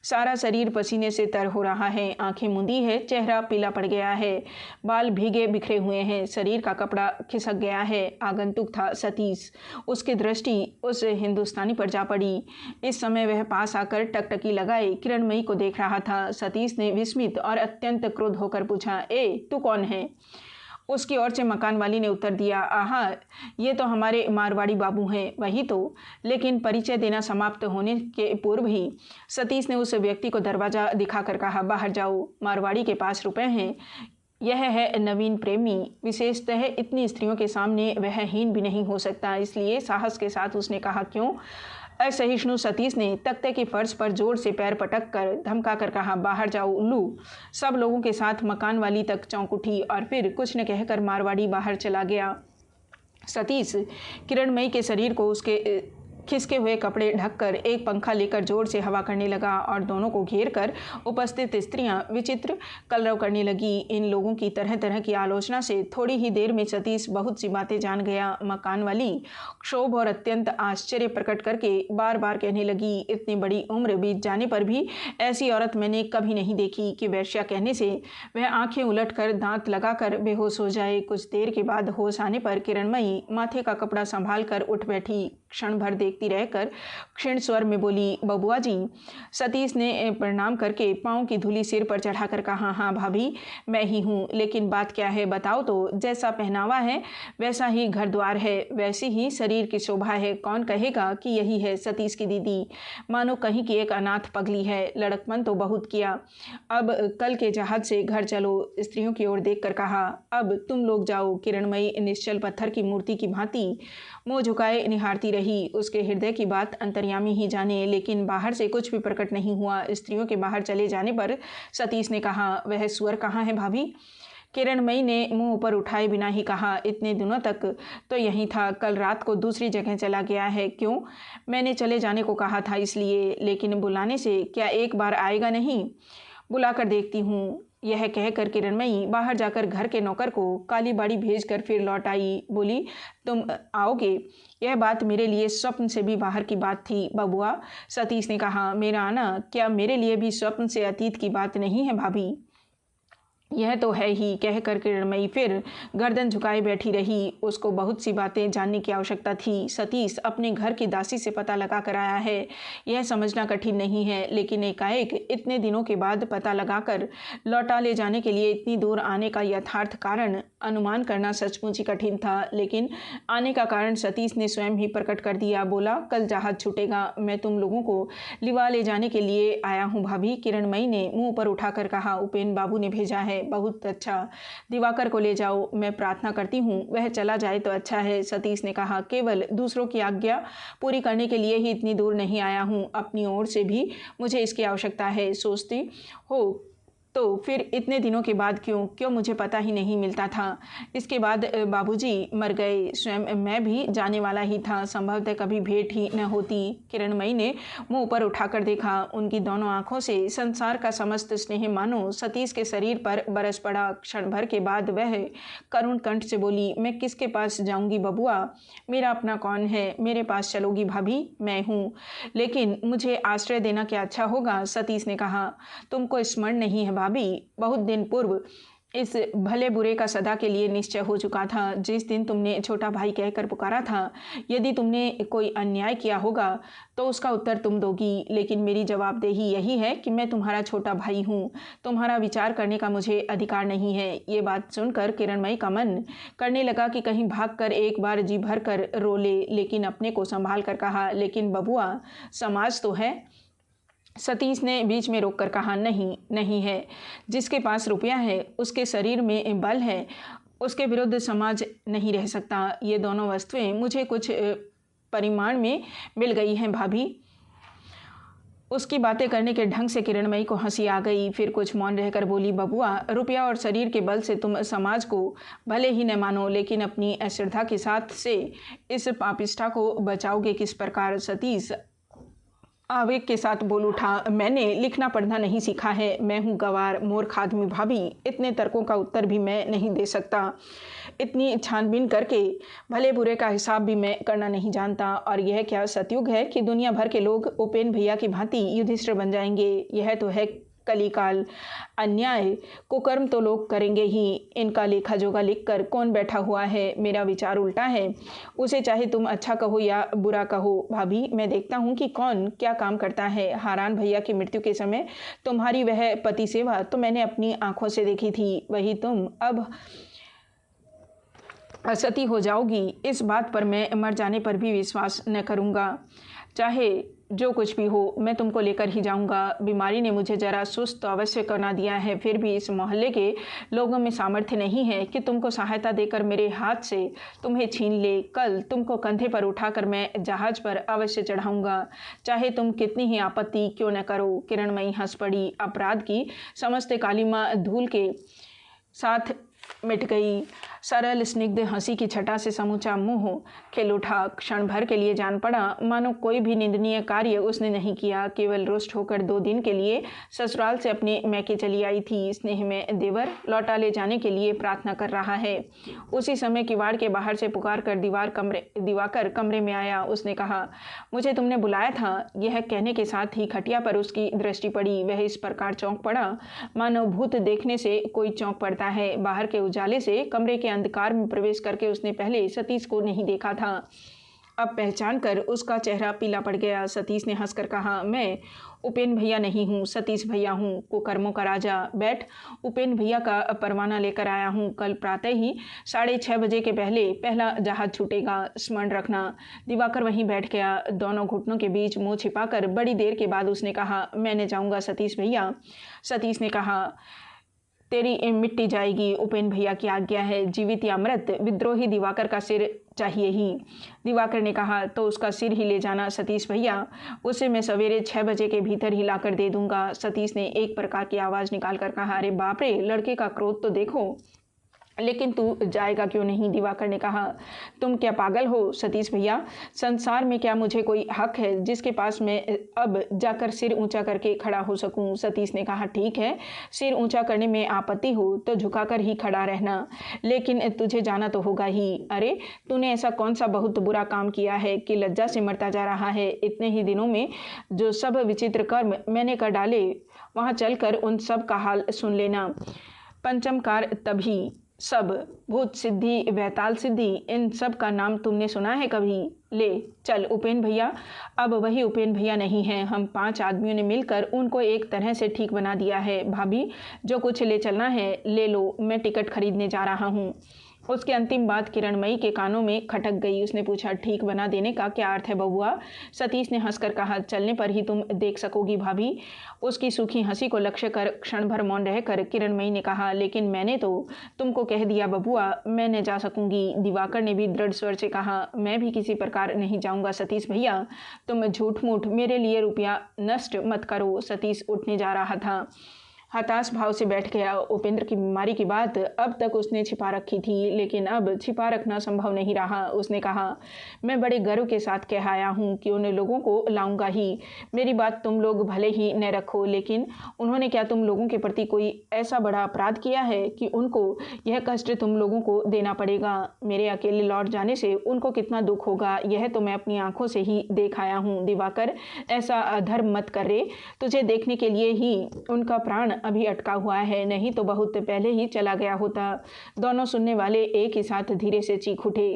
सारा शरीर पसीने से तर हो रहा है, आंखें मुंदी है, चेहरा पीला पड़ गया है, बाल भीगे बिखरे हुए हैं, शरीर का कपड़ा खिसक गया है। आगंतुक था सतीश। उसकी दृष्टि उस हिंदुस्तानी पर जा पड़ी। इस समय वह पास आकर टकटकी लगाए किरणमयी को देख रहा था। सतीश ने विस्मित और अत्यंत क्रुद्ध होकर पूछा, ए तू कौन है? उसकी ओर से मकान वाली ने उत्तर दिया, आहा, ये तो हमारे मारवाड़ी बाबू हैं। वही तो। लेकिन परिचय देना समाप्त होने के पूर्व ही सतीश ने उस व्यक्ति को दरवाज़ा दिखाकर कहा, बाहर जाओ, मारवाड़ी के पास रुपए हैं। यह है नवीन प्रेमी। विशेषतः इतनी स्त्रियों के सामने वह हीन भी नहीं हो सकता, इसलिए साहस के साथ उसने कहा, क्यों? असहिष्णु सतीश ने तख्ते की फर्श पर जोर से पैर पटक कर धमका कर कहा, बाहर जाओ उल्लू। सब लोगों के साथ मकान वाली तक चौंक उठी और फिर कुछ न कहकर मारवाड़ी बाहर चला गया। सतीश किरणमयी के शरीर को उसके खिसके हुए कपड़े ढककर एक पंखा लेकर जोर से हवा करने लगा और दोनों को घेर कर उपस्थित स्त्रियां विचित्र कलरव करने लगी। इन लोगों की तरह तरह की आलोचना से थोड़ी ही देर में सतीश बहुत सी बातें जान गया। मकान वाली क्षोभ और अत्यंत आश्चर्य प्रकट करके बार बार कहने लगी, इतनी बड़ी उम्र बीत जाने पर भी ऐसी औरत मैंने कभी नहीं देखी कि वेश्या कहने से वह आंखें उलट कर दांत लगाकर बेहोश हो जाए। कुछ देर के बाद होश आने पर किरणमयी माथे का कपड़ा संभाल कर उठ बैठी। क्षण भर देखती रहकर क्षीण स्वर में बोली, बबुआ जी। सतीश ने प्रणाम करके पाँव की धूली सिर पर चढ़ाकर कहा, हाँ भाभी, मैं ही हूँ। लेकिन बात क्या है बताओ तो। जैसा पहनावा है वैसा ही घर द्वार है, वैसी ही शरीर की शोभा है। कौन कहेगा कि यही है सतीश की दीदी? मानो कहीं की एक अनाथ पगली है। लड़कपन तो बहुत किया, अब कल के जहाज से घर चलो। स्त्रियों की ओर देखकर कहा, अब तुम लोग जाओ। किरणमयी निश्चल पत्थर की मूर्ति की भांति मुँह झुकाए निहारती रही। उसके हृदय की बात अंतर्यामी ही जाने, लेकिन बाहर से कुछ भी प्रकट नहीं हुआ। स्त्रियों के बाहर चले जाने पर सतीश ने कहा, वह सुअर कहाँ है भाभी? किरणमयी ने मुंह ऊपर उठाए बिना ही कहा, इतने दिनों तक तो यहीं था, कल रात को दूसरी जगह चला गया है। क्यों? मैंने चले जाने को कहा था इसलिए। लेकिन बुलाने से क्या एक बार आएगा नहीं? बुलाकर देखती हूँ। यह कहकर किरणमयी बाहर जाकर घर के नौकर को काली बाड़ी भेजकर फिर लौट आई। बोली, तुम आओगे? यह बात मेरे लिए स्वप्न से भी बाहर की बात थी बबुआ। सतीश ने कहा, मेरा आना क्या मेरे लिए भी स्वप्न से अतीत की बात नहीं है भाभी? यह तो है ही, कहकर किरणमयी फिर गर्दन झुकाए बैठी रही। उसको बहुत सी बातें जानने की आवश्यकता थी। सतीश अपने घर की दासी से पता लगा कर आया है, यह समझना कठिन नहीं है, लेकिन एकाएक इतने दिनों के बाद पता लगाकर लौटा ले जाने के लिए इतनी दूर आने का यथार्थ कारण अनुमान करना सचमुच ही कठिन था। लेकिन आने का कारण सतीश ने स्वयं ही प्रकट कर दिया। बोला, कल जहाज छूटेगा, मैं तुम लोगों को लिवा ले जाने के लिए आया हूँ भाभी। किरणमयी ने मुँह पर उठाकर कहा, उपेन बाबू ने भेजा है। बहुत अच्छा, दिवाकर को ले जाओ। मैं प्रार्थना करती हूँ वह चला जाए तो अच्छा है। सतीश ने कहा, केवल दूसरों की आज्ञा पूरी करने के लिए ही इतनी दूर नहीं आया हूँ, अपनी ओर से भी मुझे इसकी आवश्यकता है। सोचती हो तो फिर इतने दिनों के बाद क्यों मुझे पता ही नहीं मिलता था। इसके बाद बाबूजी मर गए, स्वयं मैं भी जाने वाला ही था, संभवतः कभी भेंट ही न होती। किरणमयी ने मुंह ऊपर उठाकर देखा। उनकी दोनों आंखों से संसार का समस्त स्नेह मानो सतीश के शरीर पर बरस पड़ा। क्षण भर के बाद वह करुण कंठ से बोली, मैं किसके पास जाऊंगी बबुआ? मेरा अपना कौन है? मेरे पास चलोगी भाभी? मैं हूँ, लेकिन मुझे आश्रय देना क्या अच्छा होगा? सतीश ने कहा, तुमको स्मरण नहीं है भाभी, बहुत दिन पूर्व इस भले बुरे का सदा के लिए निश्चय हो चुका था। जिस दिन तुमने छोटा भाई कहकर पुकारा था, यदि तुमने कोई अन्याय किया होगा तो उसका उत्तर तुम दोगी, लेकिन मेरी जवाबदेही यही है कि मैं तुम्हारा छोटा भाई हूँ, तुम्हारा विचार करने का मुझे अधिकार नहीं है। ये बात सुनकर किरणमयी का मन करने लगा कि कहीं भागकर एक बार जी भर कर रो ले, लेकिन अपने को संभाल कर कहा, लेकिन बबुआ, समाज तो है। सतीश ने बीच में रोककर कहा, नहीं है। जिसके पास रुपया है, उसके शरीर में बल है, उसके विरुद्ध समाज नहीं रह सकता। ये दोनों वस्तुएं मुझे कुछ परिमाण में मिल गई हैं भाभी। उसकी बातें करने के ढंग से किरणमयी को हंसी आ गई। फिर कुछ मौन रहकर बोली, बबुआ, रुपया और शरीर के बल से तुम समाज को भले ही न मानो, लेकिन अपनी अश्रद्धा के साथ से इस पापिष्ठा को बचाओगे किस प्रकार? सतीश आवेग के साथ बोल उठा, मैंने लिखना पढ़ना नहीं सीखा है, मैं हूँ गंवार मूर्ख आदमी भाभी, इतने तर्कों का उत्तर भी मैं नहीं दे सकता। इतनी छानबीन करके भले बुरे का हिसाब भी मैं करना नहीं जानता। और यह क्या सतयुग है कि दुनिया भर के लोग उपेन भैया की भांति युधिष्ठिर बन जाएंगे। यह तो है कलिकाल। अन्याय कुकर्म तो लोग करेंगे ही, इनका लेखा जोखा लिख कर कौन बैठा हुआ है। मेरा विचार उल्टा है, उसे चाहे तुम अच्छा कहो या बुरा कहो भाभी, मैं देखता हूँ कि कौन क्या काम करता है। हारान भैया की मृत्यु के समय तुम्हारी वह पति सेवा तो मैंने अपनी आंखों से देखी थी, वही तुम अब असती हो जाओगी, इस बात पर मैं मर जाने पर भी विश्वास न करूँगा। चाहे जो कुछ भी हो, मैं तुमको लेकर ही जाऊंगा। बीमारी ने मुझे जरा सुस्त तो अवश्य करना दिया है, फिर भी इस मोहल्ले के लोगों में सामर्थ्य नहीं है कि तुमको सहायता देकर मेरे हाथ से तुम्हें छीन ले। कल तुमको कंधे पर उठाकर मैं जहाज पर अवश्य चढ़ाऊंगा, चाहे तुम कितनी ही आपत्ति क्यों न करो। किरणमयी हंस पड़ी। अपराध की समस्त कालिमा धूल के साथ मिट गई। सरल स्निग्ध हंसी की छटा से समूचा मुंह खिल उठा। क्षण भर के लिए जान पड़ा मानो कोई भी निंदनीय कार्य उसने नहीं किया, केवल रुष्ट होकर 2 दिन के लिए ससुराल से अपने मैके चली आई थी। स्नेह में देवर लौटा ले जाने के लिए प्रार्थना कर रहा है। उसी समय किवाड़ के बाहर से पुकार कर दिवाकर कमरे में आया। उसने कहा, मुझे तुमने बुलाया था। यह कहने के साथ ही खटिया पर उसकी दृष्टि पड़ी। वह इस प्रकार चौंक पड़ा मानो भूत देखने से कोई चौंक पड़ता है। बाहर के उजाले से कमरे के अंधकार में प्रवेश करके उसने पहले सतीश को नहीं देखा था। अब पहचान कर उसका चेहरा पीला पड़ गया। सतीश ने हंसकर कहा, मैं उपेन भैया नहीं हूँ, सतीश भैया हूँ, कुकर्मों का राजा। बैठ, उपेन भैया का परवाना लेकर आया हूँ। कल प्रातः ही 6:30 बजे के पहला जहाज छूटेगा, स्मरण रखना। दिवाकर वहीं बैठ गया। दोनों घुटनों के बीच मुंह छिपाकर बड़ी देर के बाद उसने कहा, मैं न जाऊँगा सतीश भैया। सतीश ने कहा, तेरी मिट्टी जाएगी, उपेन भैया की आज्ञा है, जीवित या मृत, विद्रोही दिवाकर का सिर चाहिए ही। दिवाकर ने कहा, तो उसका सिर ही ले जाना सतीश भैया, उसे मैं सवेरे 6 बजे के भीतर ही लाकर दे दूंगा। सतीश ने एक प्रकार की आवाज़ निकालकर कहा, अरे बाप रे, लड़के का क्रोध तो देखो, लेकिन तू जाएगा क्यों नहीं? दिवाकर ने कहा, तुम क्या पागल हो सतीश भैया? संसार में क्या मुझे कोई हक है जिसके पास मैं अब जाकर सिर ऊंचा करके खड़ा हो सकूं? सतीश ने कहा, ठीक है, सिर ऊंचा करने में आपत्ति हो तो झुकाकर ही खड़ा रहना, लेकिन तुझे जाना तो होगा ही। अरे तूने ऐसा कौन सा बहुत बुरा काम किया है कि लज्जा से मरता जा रहा है? इतने ही दिनों में जो सब विचित्र कर्म मैंने कर डाले, वहाँ चलकर उन सब का हाल सुन लेना। पंचमकार तभी सब, भूत सिद्धि, वैताल सिद्धि, इन सब का नाम तुमने सुना है कभी? ले चल उपेन भैया। अब वही उपेन भैया नहीं हैं। हम 5 आदमियों ने मिलकर उनको एक तरह से ठीक बना दिया है। भाभी, जो कुछ ले चलना है ले लो, मैं टिकट खरीदने जा रहा हूँ। उसकी अंतिम बात किरणमयी के कानों में खटक गई। उसने पूछा, ठीक बना देने का क्या अर्थ है बबुआ? सतीश ने हंसकर कहा, चलने पर ही तुम देख सकोगी भाभी। उसकी सूखी हंसी को लक्ष्य कर क्षण भर मौन रहकर किरणमयी ने कहा, लेकिन मैंने तो तुमको कह दिया बबुआ, मैं न जा सकूंगी। दिवाकर ने भी दृढ़ स्वर से कहा, मैं भी किसी प्रकार नहीं जाऊंगा सतीश भैया, तुम झूठ मूठ मेरे लिए रुपया नष्ट मत करो। सतीश उठने जा रहा था, हताश भाव से बैठ गया। उपेंद्र की बीमारी की बात अब तक उसने छिपा रखी थी, लेकिन अब छिपा रखना संभव नहीं रहा। उसने कहा, मैं बड़े गर्व के साथ कह आया हूँ कि उन लोगों को लाऊंगा ही। मेरी बात तुम लोग भले ही न रखो, लेकिन उन्होंने क्या तुम लोगों के प्रति कोई ऐसा बड़ा अपराध किया है कि उनको यह कष्ट तुम लोगों को देना पड़ेगा? मेरे अकेले लौट जाने से उनको कितना दुख होगा, यह तो मैं अपनी आंखों से ही देख आया हूँ। दिवाकर, ऐसा अधर्म मत कर रे, तुझे देखने के लिए ही उनका प्राण अभी अटका हुआ है, नहीं तो बहुत पहले ही चला गया होता। दोनों सुनने वाले एक ही साथ धीरे से चीख उठे।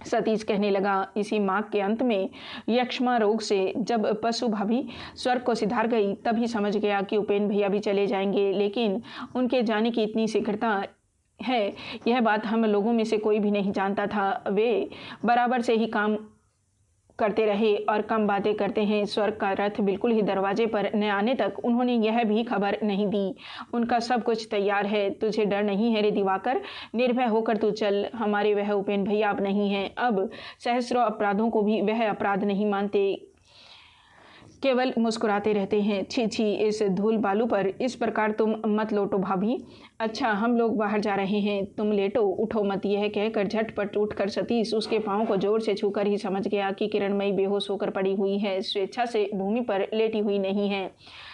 सतीश कहने लगा, इसी माह के अंत में यक्ष्मा रोग से जब पशु भाभी स्वर्ग को सिधार गई, तभी समझ गया कि उपेन भैया भी चले जाएंगे, लेकिन उनके जाने की इतनी शीघ्रता है, यह बात हम लोगों में से कोई भी नहीं जानता था। वे बराबर से ही काम करते रहे और कम बातें करते हैं। स्वर्ग का रथ बिल्कुल ही दरवाजे पर न आने तक उन्होंने यह भी खबर नहीं दी। उनका सब कुछ तैयार है, तुझे डर नहीं है रे दिवाकर, निर्भय होकर तू चल। हमारे वह उपेन भैया अब नहीं हैं, अब सहस्रों अपराधों को भी वह अपराध नहीं मानते, केवल मुस्कुराते रहते हैं। छी छी, इस धूल बालू पर इस प्रकार तुम मत लौटो भाभी। अच्छा, हम लोग बाहर जा रहे हैं, तुम लेटो, उठो मत। यह कहकर झटपट उठकर सतीश उसके पाँव को जोर से छूकर ही समझ गया कि किरणमयी बेहोश होकर पड़ी हुई है, स्वेच्छा से भूमि पर लेटी हुई नहीं है।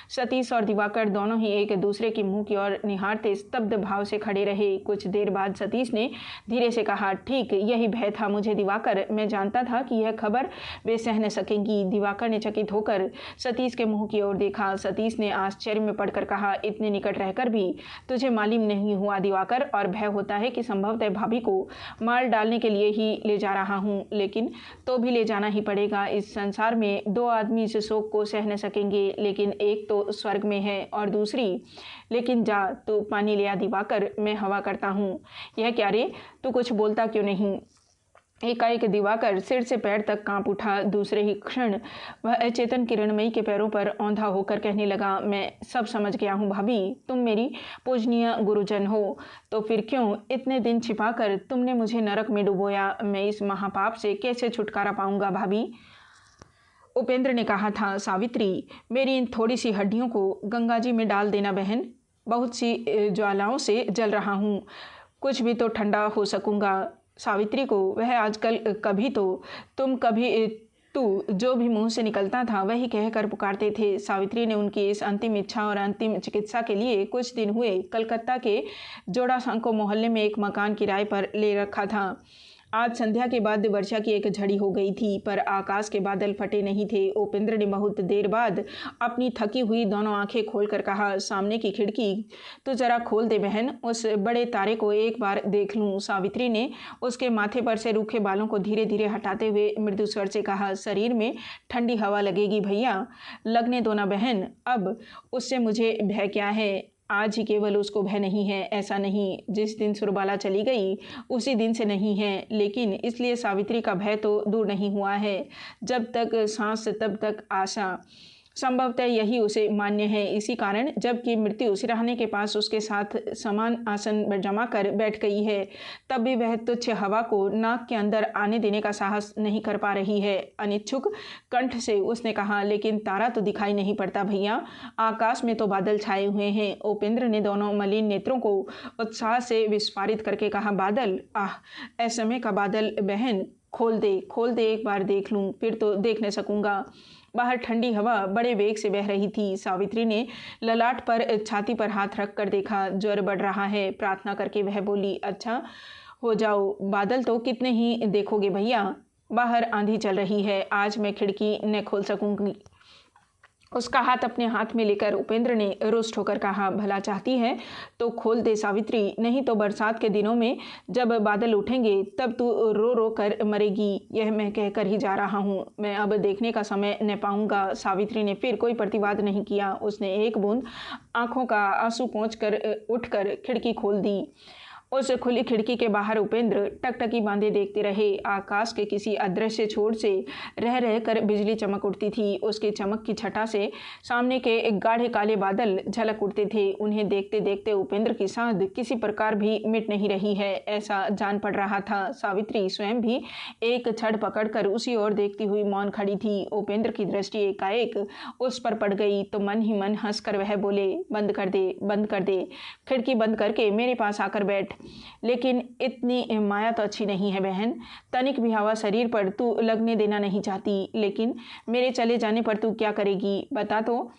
सतीश और दिवाकर दोनों ही एक दूसरे की मुंह की ओर निहारते स्तब्ध भाव से खड़े रहे। कुछ देर बाद सतीश ने धीरे से कहा, ठीक यही भय था मुझे दिवाकर, मैं जानता था कि यह खबर वे सह न सकेंगी। दिवाकर ने चकित होकर सतीश के मुंह की ओर देखा। सतीश ने आश्चर्य में पड़कर कहा, इतने निकट रहकर भी तुझे मालूम नहीं हुआ दिवाकर, और भय होता है कि संभवतः भाभी को मार डालने के लिए ही ले जा रहा हूँ, लेकिन तो भी ले जाना ही पड़ेगा। इस संसार में दो आदमी इस शोक को सह न सकेंगे, लेकिन एक तो स्वर्ग में है और दूसरी, लेकिन जा तू पानी ले आ दिवाकर, मैं हवा करता हूँ। यह क्या रे, तू कुछ बोलता क्यों नहीं? एकाएक दिवाकर सिर से पैर तक कांप उठा। दूसरे ही क्षण वह अचेतन किरणमयी के पैरों पर औंधा होकर कहने लगा, मैं सब समझ गया हूँ भाभी, तुम मेरी पूजनीय गुरुजन हो, तो फिर क्यों इतने दिन छिपाकर तुमने मुझे नरक में डुबोया? मैं इस महापाप से कैसे छुटकारा पाऊंगा भाभी? उपेंद्र ने कहा था, सावित्री, मेरी इन थोड़ी सी हड्डियों को गंगा जी में डाल देना बहन, बहुत सी ज्वालाओं से जल रहा हूँ, कुछ भी तो ठंडा हो सकूँगा। सावित्री को वह आजकल कभी तो तुम कभी तू जो भी मुंह से निकलता था वही कहकर पुकारते थे। सावित्री ने उनकी इस अंतिम इच्छा और अंतिम चिकित्सा के लिए कुछ दिन हुए कलकत्ता के जोड़ा सांको मोहल्ले में एक मकान किराए पर ले रखा था। आज संध्या के बाद वर्षा की एक झड़ी हो गई थी, पर आकाश के बादल फटे नहीं थे। उपेंद्र ने बहुत देर बाद अपनी थकी हुई दोनों आंखें खोलकर कहा, सामने की खिड़की तो जरा खोल दे बहन, उस बड़े तारे को एक बार देख लूं। सावित्री ने उसके माथे पर से रूखे बालों को धीरे धीरे हटाते हुए मृदु स्वर से कहा, शरीर में ठंडी हवा लगेगी भैया, लगने दो ना बहन, अब उससे मुझे भय क्या है? आज ही केवल उसको भय नहीं है, ऐसा नहीं, जिस दिन सुरबाला चली गई उसी दिन से नहीं है, लेकिन इसलिए सावित्री का भय तो दूर नहीं हुआ है। जब तक सांस तब तक आशा, संभवतः यही उसे मान्य है। इसी कारण जबकि मृत्यु सिरहाने के पास उसके साथ समान आसन जमा कर बैठ गई है, तब भी वह तुच्छ हवा को नाक के अंदर आने देने का साहस नहीं कर पा रही है। अनिच्छुक कंठ से उसने कहा, लेकिन तारा तो दिखाई नहीं पड़ता भैया, आकाश में तो बादल छाए हुए हैं। उपेंद्र ने दोनों मलिन नेत्रों को उत्साह से विस्फारित करके कहा, बादल? आह, असमय का बादल बहन, खोल दे, एक बार देख लूँ, फिर तो देख न सकूँगा। बाहर ठंडी हवा बड़े वेग से बह रही थी। सावित्री ने ललाट पर छाती पर हाथ रख कर देखा, ज्वर बढ़ रहा है। प्रार्थना करके वह बोली, अच्छा हो जाओ, बादल तो कितने ही देखोगे भैया, बाहर आंधी चल रही है, आज मैं खिड़की न खोल सकूंगी। उसका हाथ अपने हाथ में लेकर उपेंद्र ने रुष्ट होकर कहा, भला चाहती है तो खोल दे सावित्री, नहीं तो बरसात के दिनों में जब बादल उठेंगे तब तू रो रो कर मरेगी। यह मैं कहकर ही जा रहा हूँ, मैं अब देखने का समय न पाऊंगा। सावित्री ने फिर कोई प्रतिवाद नहीं किया। उसने एक बूंद आंखों का आंसू पोंछ कर उठकर खिड़की खोल दी। उस खुली खिड़की के बाहर उपेंद्र टकटकी बांधे देखते रहे। आकाश के किसी अदृश्य छोर से रह रह कर बिजली चमक उठती थी। उसकी चमक की छटा से सामने के एक गाढ़े काले बादल झलक उठते थे। उन्हें देखते देखते उपेंद्र की सांस किसी प्रकार भी मिट नहीं रही है, ऐसा जान पड़ रहा था। सावित्री स्वयं भी एक छड़ पकड़कर उसी ओर देखती हुई मौन खड़ी थी। उपेंद्र की दृष्टि एकाएक उस पर पड़ गई तो मन ही मन हंसकर वह बोले, बंद कर दे, खिड़की बंद करके मेरे पास आकर बैठ। लेकिन इतनी माया तो अच्छी नहीं है बहन, तनिक भी हवा शरीर पर तू लगने देना नहीं चाहती, लेकिन मेरे चले जाने पर तू क्या करेगी बता तो?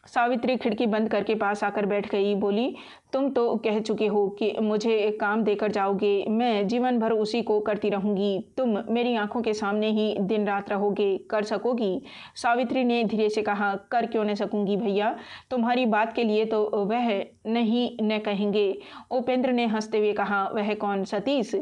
सावित्री खिड़की बंद करके पास आकर बैठ गई। बोली, तुम तो कह चुके हो कि मुझे काम देकर जाओगे, मैं जीवन भर उसी को करती रहूंगी। तुम मेरी आंखों के सामने ही दिन रात रहोगे, कर सकोगी? सावित्री ने धीरे से कहा, कर क्यों न सकूंगी भैया, तुम्हारी बात के लिए तो वह नहीं न कहेंगे। उपेंद्र ने हंसते हुए कहा, वह कौन, सतीश?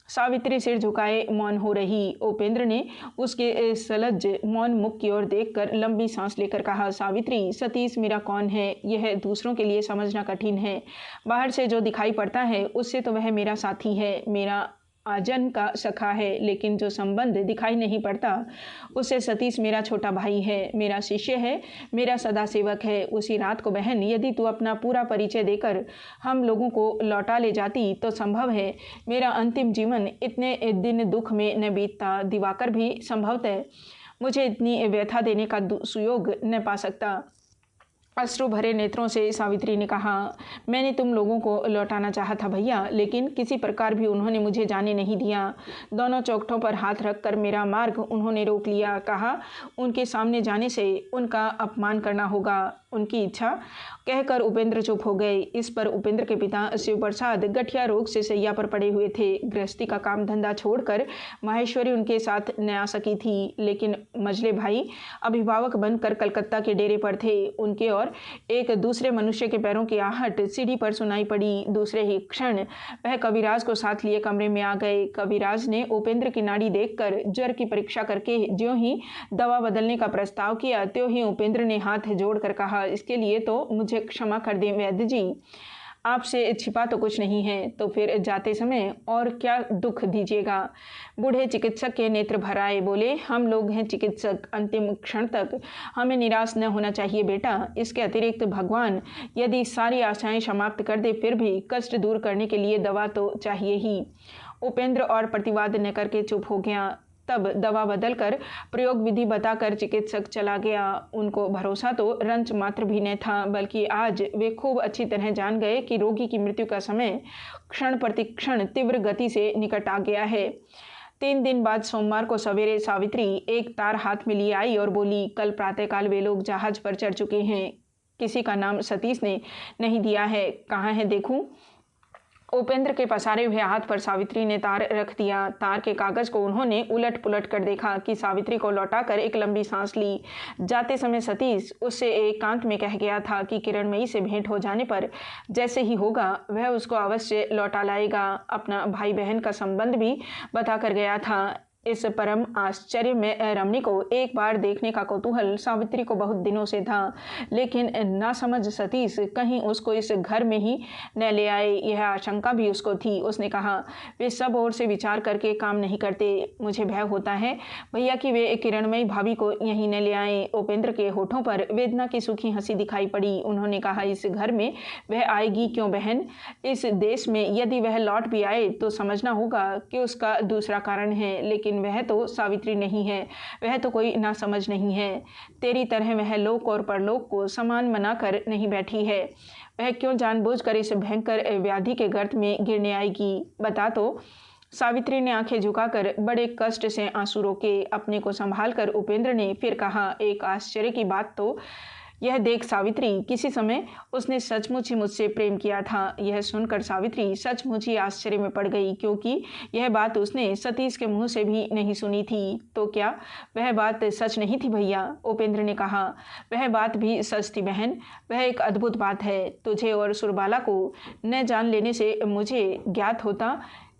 सावित्री सिर झुकाए मौन हो रही। उपेंद्र ने उसके सलज्ज मौन मुख की ओर देखकर लंबी सांस लेकर कहा, सावित्री, सतीश मेरा कौन है यह दूसरों के लिए समझना कठिन है। बाहर से जो दिखाई पड़ता है उससे तो वह मेरा साथी है, मेरा आजन का सखा है, लेकिन जो संबंध दिखाई नहीं पड़ता उससे सतीश मेरा छोटा भाई है, मेरा शिष्य है, मेरा सदा सेवक है। उसी रात को बहन, यदि तू अपना पूरा परिचय देकर हम लोगों को लौटा ले जाती तो संभव है मेरा अंतिम जीवन इतने दिन दुख में न बीतता। दिवाकर भी संभवतः मुझे इतनी व्यथा देने का सुयोग न पा सकता। अश्रु भरे नेत्रों से सावित्री ने कहा, मैंने तुम लोगों को लौटाना चाहा था भैया, लेकिन किसी प्रकार भी उन्होंने मुझे जाने नहीं दिया। दोनों चौखटों पर हाथ रखकर मेरा मार्ग उन्होंने रोक लिया। कहा, उनके सामने जाने से उनका अपमान करना होगा, उनकी इच्छा। कहकर उपेंद्र चुप हो गए। इस पर उपेंद्र के पिता शिव प्रसाद गठिया रोग से सैया पर पड़े हुए थे। गृहस्थी का काम धंधा छोड़कर माहेश्वरी उनके साथ न आ सकी थी, लेकिन मजले भाई अभिभावक बनकर कलकत्ता के डेरे पर थे। उनके और एक दूसरे मनुष्य के पैरों की आहट सीढ़ी पर सुनाई पड़ी। दूसरे ही क्षण वह कविराज को साथ लिए कमरे में आ गए। कविराज ने उपेंद्र की नाड़ी देखकर ज्वर की परीक्षा करके ज्यों ही दवा बदलने का प्रस्ताव किया, त्यों ही उपेंद्र ने हाथ जोड़कर कहा, इसके लिए तो मुझे क्षमा कर दें वैद्य जी, आपसे छिपा तो कुछ नहीं है, तो फिर जाते समय और क्या दुख दीजिएगा। बूढ़े चिकित्सक के नेत्र भर आए। बोले, हम लोग हैं चिकित्सक, अंतिम क्षण तक हमें निराश न होना चाहिए बेटा। इसके अतिरिक्त भगवान यदि सारी आशाएं समाप्त कर दे, फिर भी कष्ट दूर करने के लिए दवा तो चाहिए ही। उपेंद्र और प्रतिवाद न करके चुप हो गया। तब दवा बदलकर प्रयोग विधि बताकर चिकित्सक चला गया। उनको भरोसा तो रंच मात्र भी न था, बल्कि आज वे खूब अच्छी तरह जान गए कि रोगी की मृत्यु का समय क्षण प्रतिक्षण तीव्र गति से निकट आ गया है। 3 दिन बाद सोमवार को सवेरे सावित्री एक तार हाथ में लिए आई और बोली, कल प्रातःकाल वे लोग जहाज पर चढ़ चुके हैं। किसी का नाम सतीश ने नहीं दिया है, कहाँ है देखूं। उपेंद्र के पसारे हुए हाथ पर सावित्री ने तार रख दिया। तार के कागज को उन्होंने उलट पुलट कर देखा कि सावित्री को लौटाकर एक लंबी सांस ली। जाते समय सतीश उससे एकांत में कह गया था कि किरणमयी से भेंट हो जाने पर जैसे ही होगा वह उसको अवश्य लौटा लाएगा। अपना भाई बहन का संबंध भी बता कर गया था। इस परम आश्चर्य में रमणी को एक बार देखने का कौतूहल सावित्री को बहुत दिनों से था, लेकिन नासमझ सतीश कहीं उसको इस घर में ही न ले आए, यह आशंका भी उसको थी। उसने कहा, वे सब ओर से विचार करके काम नहीं करते, मुझे भय होता है भैया कि वे किरणमयी भाभी को यहीं न ले आए। उपेंद्र के होठों पर वेदना की सूखी हंसी दिखाई पड़ी। उन्होंने कहा, इस घर में वह आएगी क्यों बहन? इस देश में यदि वह लौट भी आए तो समझना होगा कि उसका दूसरा कारण है, लेकिन वह तो सावित्री नहीं है, वह तो कोई नासमझ नहीं है। तेरी तरह वह लोक और परलोक को समान मनाकर नहीं बैठी है। वह क्यों जानबूझकर इस भयंकर व्याधि के गर्त में गिरने आएगी, बता तो। सावित्री ने आंखें झुकाकर बड़े कष्ट से आंसू रोके। अपने को संभालकर उपेंद्र ने फिर कहा, एक आश्चर्य की बात तो यह देख सावित्री, किसी समय उसने सचमुच ही मुझसे प्रेम किया था। यह सुनकर सावित्री सचमुच ही आश्चर्य में पड़ गई, क्योंकि यह बात उसने सतीश के मुंह से भी नहीं सुनी थी। तो क्या वह बात सच नहीं थी भैया? उपेंद्र ने कहा, वह बात भी सच थी बहन। वह एक अद्भुत बात है। तुझे और सुरबाला को न जान लेने से मुझे ज्ञात होता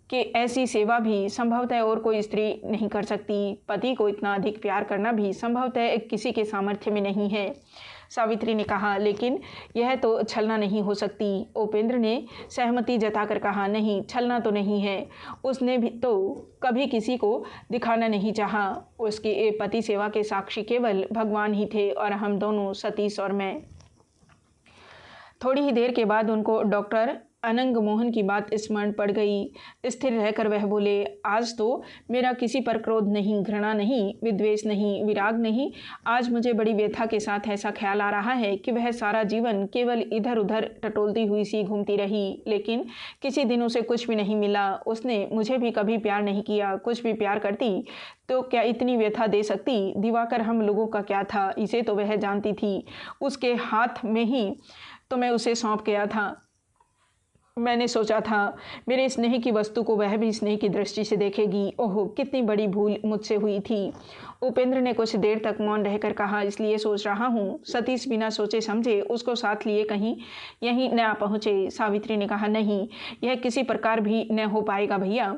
कि ऐसी सेवा भी संभवतः और कोई स्त्री नहीं कर सकती। पति को इतना अधिक प्यार करना भी संभवतः किसी के सामर्थ्य में नहीं है। सावित्री ने कहा, लेकिन यह तो छलना नहीं हो सकती। उपेंद्र ने सहमति जताकर कहा, नहीं, छलना तो नहीं है। उसने भी तो कभी किसी को दिखाना नहीं चाहा। उसकी पति सेवा के साक्षी केवल भगवान ही थे और हम दोनों, सतीश और मैं। थोड़ी ही देर के बाद उनको डॉक्टर अनंग मोहन की बात स्मरण पड़ गई। स्थिर रहकर वह बोले, आज तो मेरा किसी पर क्रोध नहीं, घृणा नहीं, विद्वेष नहीं, विराग नहीं। आज मुझे बड़ी व्यथा के साथ ऐसा ख्याल आ रहा है कि वह सारा जीवन केवल इधर उधर टटोलती हुई सी घूमती रही, लेकिन किसी दिन उसे कुछ भी नहीं मिला। उसने मुझे भी कभी प्यार नहीं किया। कुछ भी प्यार करती तो क्या इतनी व्यथा दे सकती? दिवाकर हम लोगों का क्या था, इसे तो वह जानती थी। उसके हाथ में ही तो मैं उसे सौंप गया था। मैंने सोचा था मेरे स्नेह की वस्तु को वह भी स्नेह की दृष्टि से देखेगी। ओह, कितनी बड़ी भूल मुझसे हुई थी। उपेंद्र ने कुछ देर तक मौन रहकर कहा, इसलिए सोच रहा हूँ सतीश बिना सोचे समझे उसको साथ लिए कहीं यहीं न आ पहुँचे। सावित्री ने कहा, नहीं, यह किसी प्रकार भी न हो पाएगा भैया।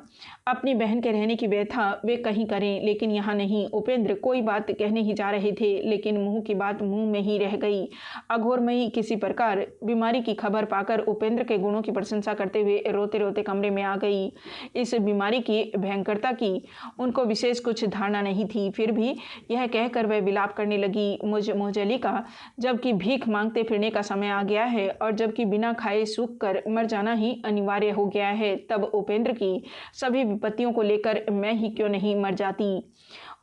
अपनी बहन के रहने की व्यथा वे कहीं करें, लेकिन यहाँ नहीं। उपेंद्र कोई बात कहने ही जा रहे थे, लेकिन मुंह की बात मुंह में ही रह गई। अघोरमयी किसी प्रकार बीमारी की खबर पाकर उपेंद्र के गुणों की प्रशंसा करते हुए रोते रोते कमरे में आ गई। इस बीमारी की भयंकरता की उनको विशेष कुछ धारणा नहीं थी, फिर भी यह कहकर वह विलाप करने लगी, मुझ मोहजली का जबकि भीख मांगते फिरने का समय आ गया है और जबकि बिना खाए सूख कर मर जाना ही अनिवार्य हो गया है। तब उपेंद्र की सभी विपत्तियों को लेकर मैं ही क्यों नहीं मर जाती।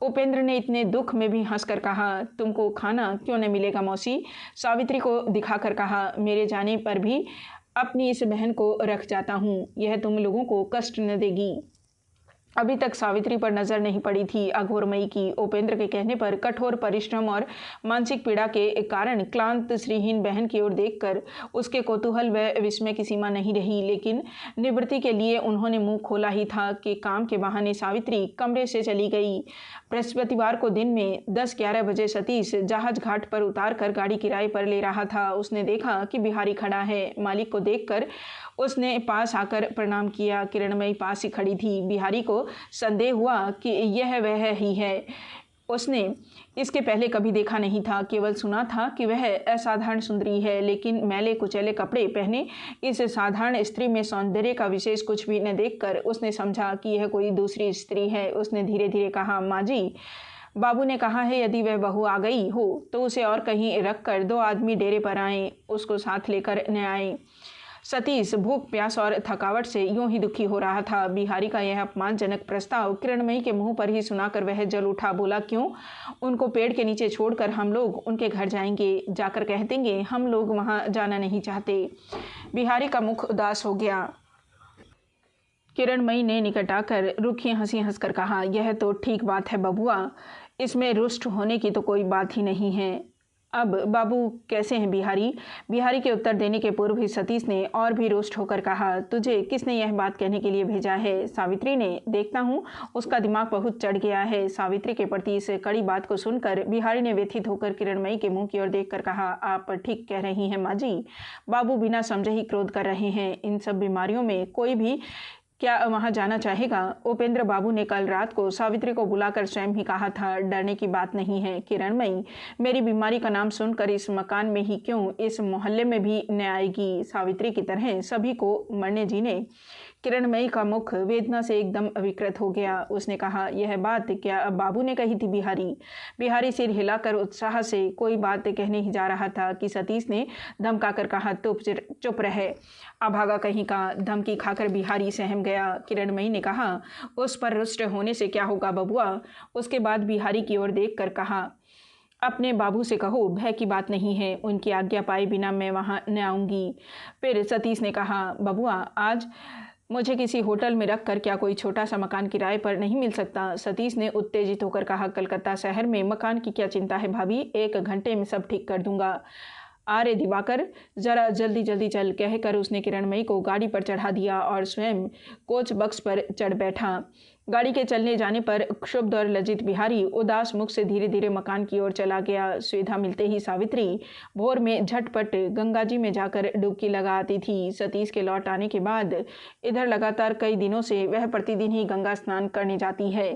उपेंद्र ने इतने दुख में भी हंसकर कहा, तुमको खाना क्यों न मिलेगा मौसी। सावित्री को दिखाकर कहा, मेरे जाने पर भी अपनी इस बहन को रख जाता हूँ, यह तुम लोगों को कष्ट न देगी। अभी तक सावित्री पर नजर नहीं पड़ी थी अघोरमयी की। उपेंद्र के कहने पर कठोर परिश्रम और मानसिक पीड़ा के कारण क्लांत श्रीहीन बहन की ओर देखकर उसके कौतूहल व विस्मय की सीमा नहीं रही, लेकिन निवृत्ति के लिए उन्होंने मुंह खोला ही था कि काम के बहाने सावित्री कमरे से चली गई। बृहस्पतिवार को दिन में 10-11 बजे सतीश जहाज घाट पर उतार कर गाड़ी किराए पर ले रहा था। उसने देखा कि बिहारी खड़ा है। मालिक को देखकर उसने पास आकर प्रणाम किया। किरणमयी पास ही खड़ी थी। बिहारी को संदेह हुआ कि यह वह ही है। उसने इसके पहले कभी देखा नहीं था, केवल सुना था कि वह असाधारण सुंदरी है, लेकिन मैले कुचैले कपड़े पहने इस साधारण स्त्री में सौंदर्य का विशेष कुछ भी न देखकर उसने समझा कि यह कोई दूसरी स्त्री है। उसने धीरे धीरे कहा, माँ जी, बाबू ने कहा है यदि वह बहू आ गई हो तो उसे और कहीं रख कर 2 आदमी डेरे पर आएं, उसको साथ लेकर न आएं। सतीश भूख प्यास और थकावट से यूं ही दुखी हो रहा था। बिहारी का यह अपमानजनक प्रस्ताव किरणमयी के मुंह पर ही सुनाकर वह जल उठा। बोला, क्यों? उनको पेड़ के नीचे छोड़कर हम लोग उनके घर जाएंगे, जाकर कह देंगे हम लोग वहां जाना नहीं चाहते। बिहारी का मुख उदास हो गया। किरणमयी ने निकट आकर रुखी हंसी हंसकर कहा, यह तो ठीक बात है बबुआ, इसमें रुष्ट होने की तो कोई बात ही नहीं है। अब बाबू कैसे हैं बिहारी? बिहारी के उत्तर देने के पूर्व ही सतीश ने और भी रुष्ट होकर कहा, तुझे किसने यह बात कहने के लिए भेजा है? सावित्री ने। देखता हूँ उसका दिमाग बहुत चढ़ गया है। सावित्री के प्रति इस कड़ी बात को सुनकर बिहारी ने व्यथित होकर किरणमयी के मुंह की ओर देखकर कहा, आप ठीक कह रही हैं माँ जी। बाबू बिना समझे ही क्रोध कर रहे हैं। इन सब बीमारियों में कोई भी क्या वहां जाना चाहेगा? उपेंद्र बाबू ने कल रात को सावित्री को बुलाकर स्वयं ही कहा था, डरने की बात नहीं है किरणमयी, मेरी बीमारी का नाम सुनकर इस मकान में ही क्यों, इस मोहल्ले में भी न आएगी। सावित्री की तरह सभी को मरने जीने। किरणमयी का मुख वेदना से एकदम विकृत हो गया। उसने कहा, यह बात क्या बाबू ने कही थी बिहारी? बिहारी सिर हिलाकर उत्साह से कोई बात कहने ही जा रहा था कि सतीश ने धमकाकर कहा, चुप रहे, अभागा कहीं का। धमकी खाकर बिहारी सहम गया। किरणमयी ने कहा, उस पर रुष्ट होने से क्या होगा बबुआ? उसके बाद बिहारी की ओर देखकर कहा, अपने बाबू से कहो भय की बात नहीं है, उनकी आज्ञा पाए बिना मैं वहां न आऊंगी। फिर सतीश ने कहा, बबुआ आज मुझे किसी होटल में रखकर क्या कोई छोटा सा मकान किराए पर नहीं मिल सकता? सतीश ने उत्तेजित होकर कहा, कलकत्ता शहर में मकान की क्या चिंता है भाभी, 1 घंटे में सब ठीक कर दूंगा। अरे दिवाकर, जरा जल्दी जल्दी चल, कहकर उसने किरणमयी को गाड़ी पर चढ़ा दिया और स्वयं कोच बक्स पर चढ़ बैठा। गाड़ी के चलने जाने पर क्षुब्ध और लज्जित बिहारी उदास मुख से धीरे धीरे मकान की ओर चला गया। सुविधा मिलते ही सावित्री भोर में झटपट गंगा जी में जाकर डुबकी लगा आती थी। सतीश के लौट आने के बाद इधर लगातार कई दिनों से वह प्रतिदिन ही गंगा स्नान करने जाती है।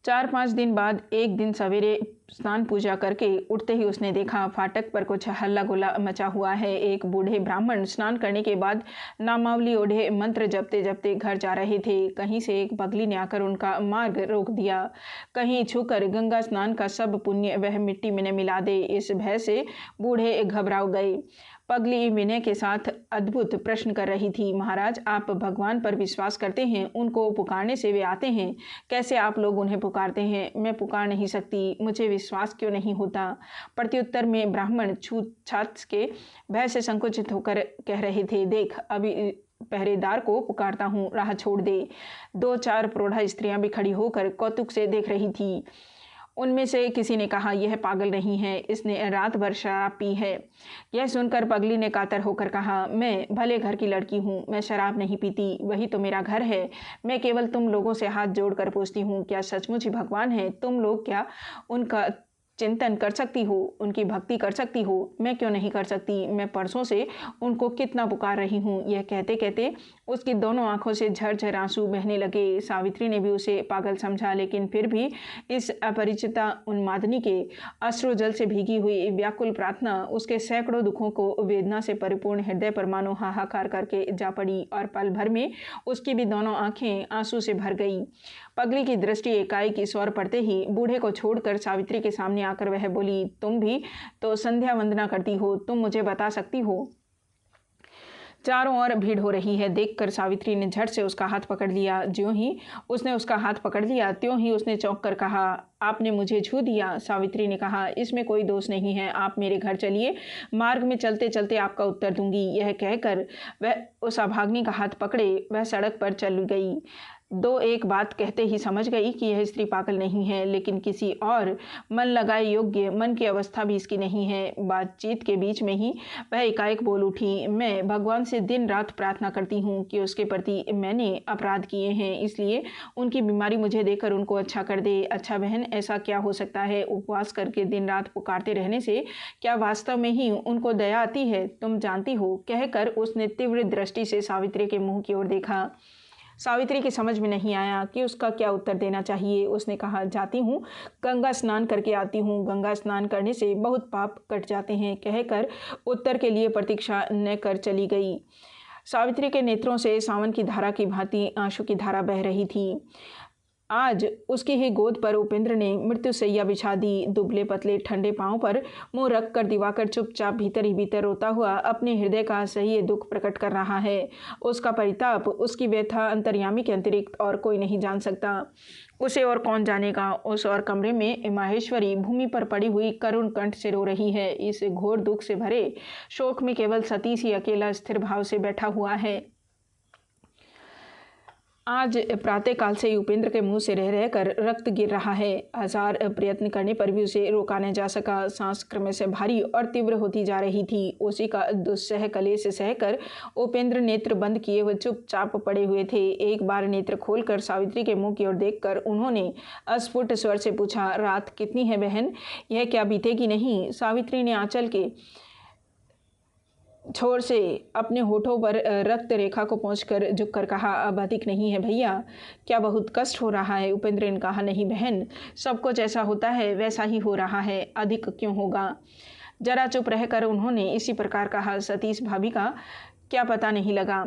4-5 दिन बाद एक दिन सवेरे स्नान पूजा करके उठते ही उसने देखा फाटक पर कुछ हल्ला गुल्ला मचा हुआ है। एक बूढ़े ब्राह्मण स्नान करने के बाद नामावली ओढ़े मंत्र जपते जपते घर जा रहे थे। कहीं से एक पगली ने आकर उनका मार्ग रोक दिया। कहीं छूकर गंगा स्नान का सब पुण्य वह मिट्टी में न मिला दे, इस भय से बूढ़े घबरा गए। पगली विनय के साथ अद्भुत प्रश्न कर रही थी, महाराज आप भगवान पर विश्वास करते हैं, उनको पुकारने से वे आते हैं, कैसे आप लोग उन्हें पुकारते हैं? मैं पुकार नहीं सकती, मुझे विश्वास क्यों नहीं होता? प्रत्युत्तर में ब्राह्मण छूत-छात के भय से संकुचित होकर कह रहे थे, देख अभी पहरेदार को पुकारता हूँ, राह छोड़ दे। 2-4 प्रौढ़ा स्त्रियां भी खड़ी होकर कौतुक से देख रही थी। उनमें से किसी ने कहा, यह पागल नहीं है, इसने रात भर शराब पी है। यह सुनकर पगली ने कातर होकर कहा, मैं भले घर की लड़की हूँ, मैं शराब नहीं पीती, वही तो मेरा घर है। मैं केवल तुम लोगों से हाथ जोड़कर पूछती हूँ, क्या सचमुच ही भगवान है? तुम लोग क्या उनका चिंतन कर सकती हो, उनकी भक्ति कर सकती हो? मैं क्यों नहीं कर सकती? मैं परसों से उनको कितना पुकार रही हूँ। यह कहते कहते उसकी दोनों आंखों से झरझर आंसू बहने लगे। सावित्री ने भी उसे पागल समझा, लेकिन फिर भी इस अपरिचिता उन्मादनी के अश्रु जल से भीगी हुई व्याकुल प्रार्थना उसके सैकड़ों दुखों को वेदना से परिपूर्ण हृदय पर मानो हाहाकार करके जा पड़ी और पल भर में उसकी भी दोनों आंखें आंसू से भर गई। पगली की दृष्टि एकाएक ईश्वर पड़ते ही बूढ़े को छोड़कर सावित्री के सामने आकर वह बोली, तुम भी तो संध्या वंदना करती हो, तुम मुझे बता सकती हो चारों ओर भीड़ हो रही है। देखकर सावित्री ने झट से उसका हाथ पकड़ लिया। ज्यों ही उसने उसका हाथ पकड़ लिया त्यों ही उसने चौंक कर कहा, आपने मुझे छू दिया। सावित्री ने कहा, इसमें कोई दोष नहीं है, आप मेरे घर चलिए, मार्ग में चलते चलते आपका उत्तर दूंगी। यह कहकर वह उस अभागिनी का हाथ पकड़े वह सड़क पर चल गई। दो एक बात कहते ही समझ गई कि यह स्त्री पागल नहीं है, लेकिन किसी और मन लगाए योग्य मन की अवस्था भी इसकी नहीं है। बातचीत के बीच में ही वह एकाएक बोल उठी, मैं भगवान से दिन रात प्रार्थना करती हूँ कि उसके प्रति मैंने अपराध किए हैं, इसलिए उनकी बीमारी मुझे देकर उनको अच्छा कर दे। अच्छा बहन, ऐसा क्या हो सकता है? उपवास करके दिन रात पुकारते रहने से क्या वास्तव में ही उनको दया आती है? तुम जानती हो। कहकर उसने तीव्र दृष्टि से सावित्री के मुंह की ओर देखा। सावित्री की समझ में नहीं आया कि उसका क्या उत्तर देना चाहिए। उसने कहा, जाती हूँ, गंगा स्नान करके आती हूँ, गंगा स्नान करने से बहुत पाप कट जाते हैं। कहकर उत्तर के लिए प्रतीक्षा न कर चली गई। सावित्री के नेत्रों से सावन की धारा की भांति आंसू की धारा बह रही थी। आज उसकी ही गोद पर उपेंद्र ने मृत्युशैया बिछा दी। दुबले पतले ठंडे पांव पर मुंह रख कर दिवाकर चुपचाप भीतर ही भीतर रोता हुआ अपने हृदय का सही दुख प्रकट कर रहा है। उसका परिताप, उसकी व्यथा अंतर्यामी के अतिरिक्त और कोई नहीं जान सकता। उसे और कौन जानेगा। उस और कमरे में माहेश्वरी भूमि पर पड़ी हुई करुण कंठ से रो रही है। इस घोर दुख से भरे शोक में केवल सतीश ही अकेला स्थिर भाव से बैठा हुआ है। आज प्रातःकाल से उपेंद्र के मुंह से रह रहकर रक्त गिर रहा है। हजार प्रयत्न करने पर भी उसे रोका न जा सका। सांस क्रम से भारी और तीव्र होती जा रही थी। उसी का दुस्सह कलेश सहकर उपेंद्र नेत्र बंद किए हुए चुपचाप पड़े हुए थे। एक बार नेत्र खोलकर सावित्री के मुंह की ओर देखकर उन्होंने अस्फुट स्वर से पूछा, रात कितनी है बहन? यह क्या बीतेगी नहीं? सावित्री ने आंचल के छोर से अपने होठों पर रक्त रेखा को पहुंचकर झुककर कहा, अब अधिक नहीं है भैया। क्या बहुत कष्ट हो रहा है? उपेंद्र ने कहा, नहीं बहन, सब कुछ जैसा होता है वैसा ही हो रहा है, अधिक क्यों होगा? जरा चुप रहकर उन्होंने इसी प्रकार कहा, सतीश भाभी का क्या पता नहीं लगा।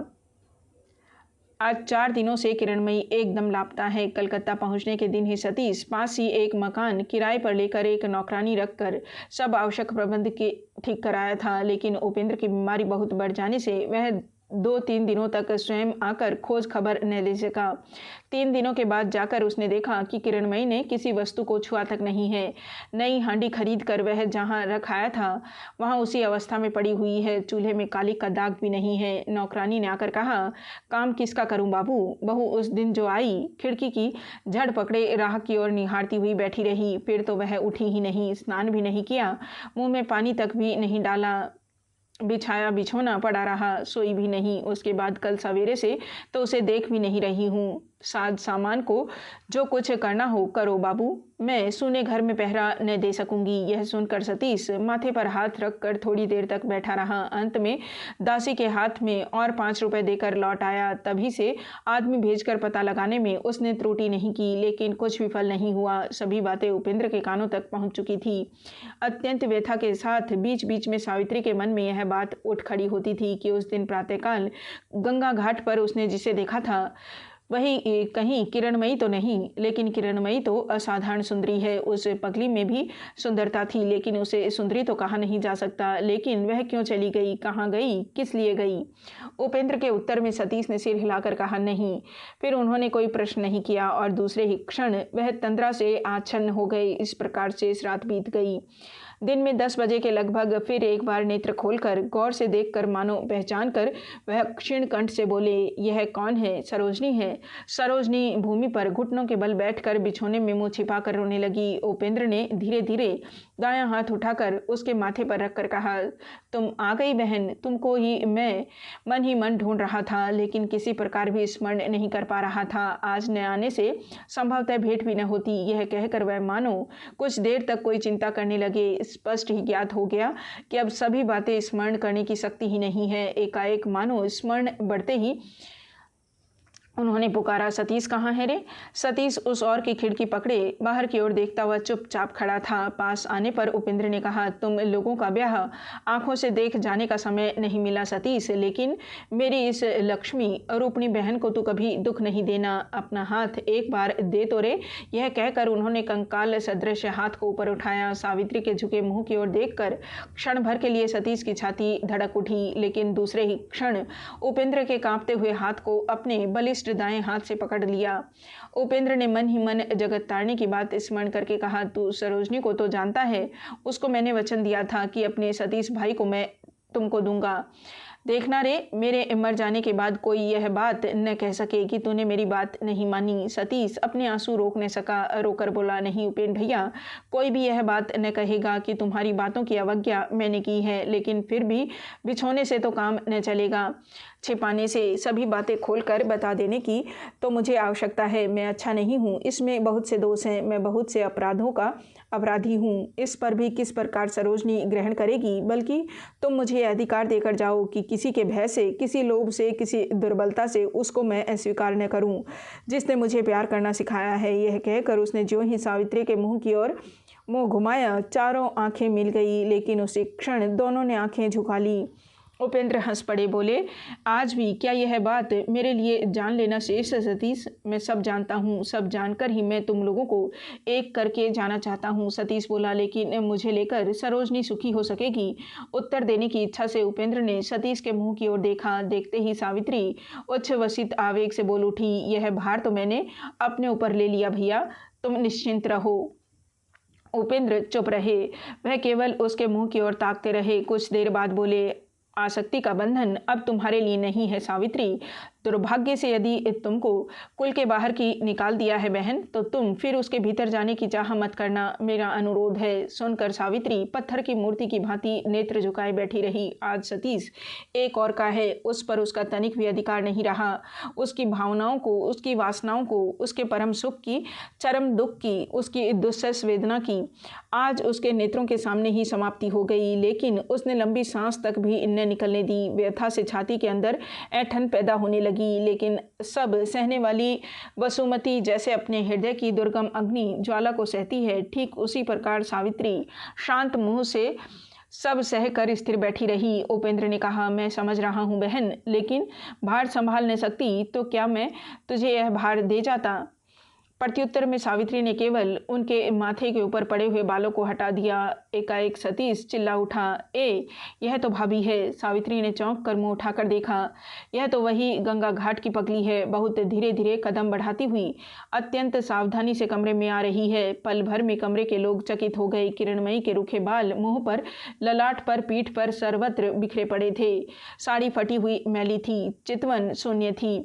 आज 4 दिनों से किरणमयी एकदम लापता है। कलकत्ता पहुंचने के दिन ही सतीश पास ही एक मकान किराए पर लेकर एक नौकरानी रखकर सब आवश्यक प्रबंध के ठीक कराया था, लेकिन उपेंद्र की बीमारी बहुत बढ़ जाने से वह 2-3 दिनों तक स्वयं आकर खोज खबर न ले सका। 3 दिनों के बाद जाकर उसने देखा कि किरणमयी ने किसी वस्तु को छुआ तक नहीं है। नई हांडी खरीद कर वह जहाँ रखाया था वहाँ उसी अवस्था में पड़ी हुई है। चूल्हे में काली का दाग भी नहीं है। नौकरानी ने आकर कहा, काम किसका करूं बाबू? बहू उस दिन जो आई खिड़की की झड़ पकड़े राह की ओर निहारती हुई बैठी रही। फिर तो वह उठी ही नहीं, स्नान भी नहीं किया, मुँह में पानी तक भी नहीं डाला, बिछाया बिछोना पड़ा रहा, सोई भी नहीं। उसके बाद कल सवेरे से तो उसे देख भी नहीं रही हूँ। साज सामान को जो कुछ करना हो करो बाबू, मैं सूने घर में पहरा न दे सकूंगी। यह सुनकर सतीश माथे पर हाथ रखकर थोड़ी देर तक बैठा रहा। अंत में दासी के हाथ में और 5 रुपए देकर लौट आया। तभी से आदमी भेजकर पता लगाने में उसने त्रुटि नहीं की, लेकिन कुछ भी फल नहीं हुआ। सभी बातें उपेंद्र के कानों तक पहुंच चुकी थी। अत्यंत व्यथा के साथ बीच बीच में सावित्री के मन में यह बात उठ खड़ी होती थी कि उस दिन प्रातःकाल गंगा घाट पर उसने जिसे देखा था वही कहीं किरणमयी तो नहीं, लेकिन किरणमयी तो असाधारण सुंदरी है। उस पगली में भी सुंदरता थी, लेकिन उसे सुंदरी तो कहा नहीं जा सकता। लेकिन वह क्यों चली गई, कहाँ गई, किस लिए गई? उपेंद्र के उत्तर में सतीश ने सिर हिलाकर कहा, नहीं। फिर उन्होंने कोई प्रश्न नहीं किया और दूसरे ही क्षण वह तंद्रा से आच्छन्न हो गए। इस प्रकार से इस रात बीत गई। दिन में 10 बजे के लगभग फिर एक बार नेत्र खोलकर गौर से देखकर मानो पहचान कर वह क्षीण कंठ से बोले, यह कौन है? सरोजनी है। सरोजनी भूमि पर घुटनों के बल बैठकर बिछोने में मुंह छिपा कर रोने लगी। उपेंद्र ने धीरे धीरे दायां हाथ उठाकर उसके माथे पर रखकर कहा, तुम आ गई बहन, तुमको ही मैं मन ही मन ढूंढ रहा था, लेकिन किसी प्रकार भी स्मरण नहीं कर पा रहा था। आज न आने से संभवतः भेंट भी न होती। यह कहकर वह मानो कुछ देर तक कोई चिंता करने लगे। स्पष्ट ही ज्ञात हो गया कि अब सभी बातें स्मरण करने की शक्ति ही नहीं है। एकाएक मानो स्मरण बढ़ते ही उन्होंने पुकारा, सतीश कहाँ है रे? सतीश उस ओर की खिड़की पकड़े बाहर की ओर देखता हुआ चुपचाप खड़ा था। पास आने पर उपेंद्र ने कहा, तुम लोगों का ब्याह आंखों से देख जाने का समय नहीं मिला सतीश, लेकिन मेरी इस लक्ष्मी रूपणी बहन को तू कभी दुख नहीं देना। अपना हाथ एक बार दे तो रे। यह कहकर उन्होंने कंकाल सदृश हाथ को ऊपर उठाया। सावित्री के झुके मुंह की ओर देखकर क्षण भर के लिए सतीश की छाती धड़क उठी, लेकिन दूसरे ही क्षण उपेंद्र के कांपते हुए हाथ को अपने बलिष्ठ दाएं हाथ से पकड़ लिया। उपेंद्र ने मन ही मन जगत तारणी की बात स्मरण करके कहा, तू सरोजनी को तो जानता है, उसको मैंने वचन दिया था कि अपने सतीश भाई को मैं तुमको दूंगा। देखना रे, मेरे मर जाने के बाद कोई यह बात न कह सके कि तूने मेरी बात नहीं मानी। सतीश अपने आंसू रोक न सका, रोकर बोला, नहीं उपेंद्र भैया, कोई भी यह बात न कहेगा कि तुम्हारी बातों की अवज्ञा मैंने की है, लेकिन फिर भी बिछोने से तो काम न चलेगा। छिपाने से, सभी बातें खोलकर बता देने की तो मुझे आवश्यकता है। मैं अच्छा नहीं हूँ, इसमें बहुत से दोष हैं, मैं बहुत से अपराधों का अपराधी हूँ। इस पर भी किस प्रकार सरोजनी ग्रहण करेगी? बल्कि तुम मुझे अधिकार देकर जाओ कि किसी के भय से, किसी लोभ से, किसी दुर्बलता से उसको मैं अस्वीकार न करूँ, जिसने मुझे प्यार करना सिखाया है। यह कहकर उसने ज्यों ही सावित्री के मुँह की ओर मुँह घुमाया, चारों आंखें मिल गई, लेकिन उसी क्षण दोनों ने आंखें झुका ली। उपेंद्र हंस पड़े, बोले, आज भी क्या यह बात मेरे लिए जान लेना शेष है सतीश? मैं सब जानता हूँ, सब जानकर ही मैं तुम लोगों को एक करके जाना चाहता हूँ। सतीश बोला, लेकिन मुझे लेकर सरोजनी सुखी हो सकेगी? उत्तर देने की इच्छा से उपेंद्र ने सतीश के मुंह की ओर देखा। देखते ही सावित्री उच्छ्वसित आवेग से बोल उठी, यह भार तो मैंने अपने ऊपर ले लिया भैया, तुम निश्चिंत रहो। उपेंद्र चुप रहे, वह केवल उसके मुंह की ओर ताकते रहे। कुछ देर बाद बोले, आसक्ति का बंधन अब तुम्हारे लिए नहीं है सावित्री। दुर्भाग्य से यदि तुमको कुल के बाहर की निकाल दिया है बहन, तो तुम फिर उसके भीतर जाने की चाह मत करना, मेरा अनुरोध है। सुनकर सावित्री पत्थर की मूर्ति की भांति नेत्र झुकाए बैठी रही। आज सतीश एक और का है, उस पर उसका तनिक भी अधिकार नहीं रहा। उसकी भावनाओं को, उसकी वासनाओं को, उसके परम सुख की, चरम दुख की, उसकी दुस्सह वेदना की आज उसके नेत्रों के सामने ही समाप्ति हो गई। लेकिन उसने लंबी सांस तक भी न निकलने दी। व्यथा से छाती के अंदर ऐंठन पैदा होने लगी, लेकिन सब सहने वाली वसुमती जैसे अपने हृदय की दुर्गम अग्नि ज्वाला को सहती है, ठीक उसी प्रकार सावित्री शांत मुंह से सब सह कर स्थिर बैठी रही। उपेंद्र ने कहा, मैं समझ रहा हूँ बहन, लेकिन भार संभाल न सकती तो क्या मैं तुझे यह भार दे जाता? प्रत्युत्तर में सावित्री ने केवल उनके माथे के ऊपर पड़े हुए बालों को हटा दिया। एकाएक सतीश चिल्ला उठा, यह तो भाभी है। सावित्री ने चौंक कर मुंह उठाकर देखा, यह तो वही गंगा घाट की पगली है। बहुत धीरे धीरे कदम बढ़ाती हुई अत्यंत सावधानी से कमरे में आ रही है। पल भर में कमरे के लोग चकित हो गए। किरणमयी के रूखे बाल मुंह पर, ललाट पर, पीठ पर सर्वत्र बिखरे पड़े थे। साड़ी फटी हुई मैली थी, चितवन शून्य थी।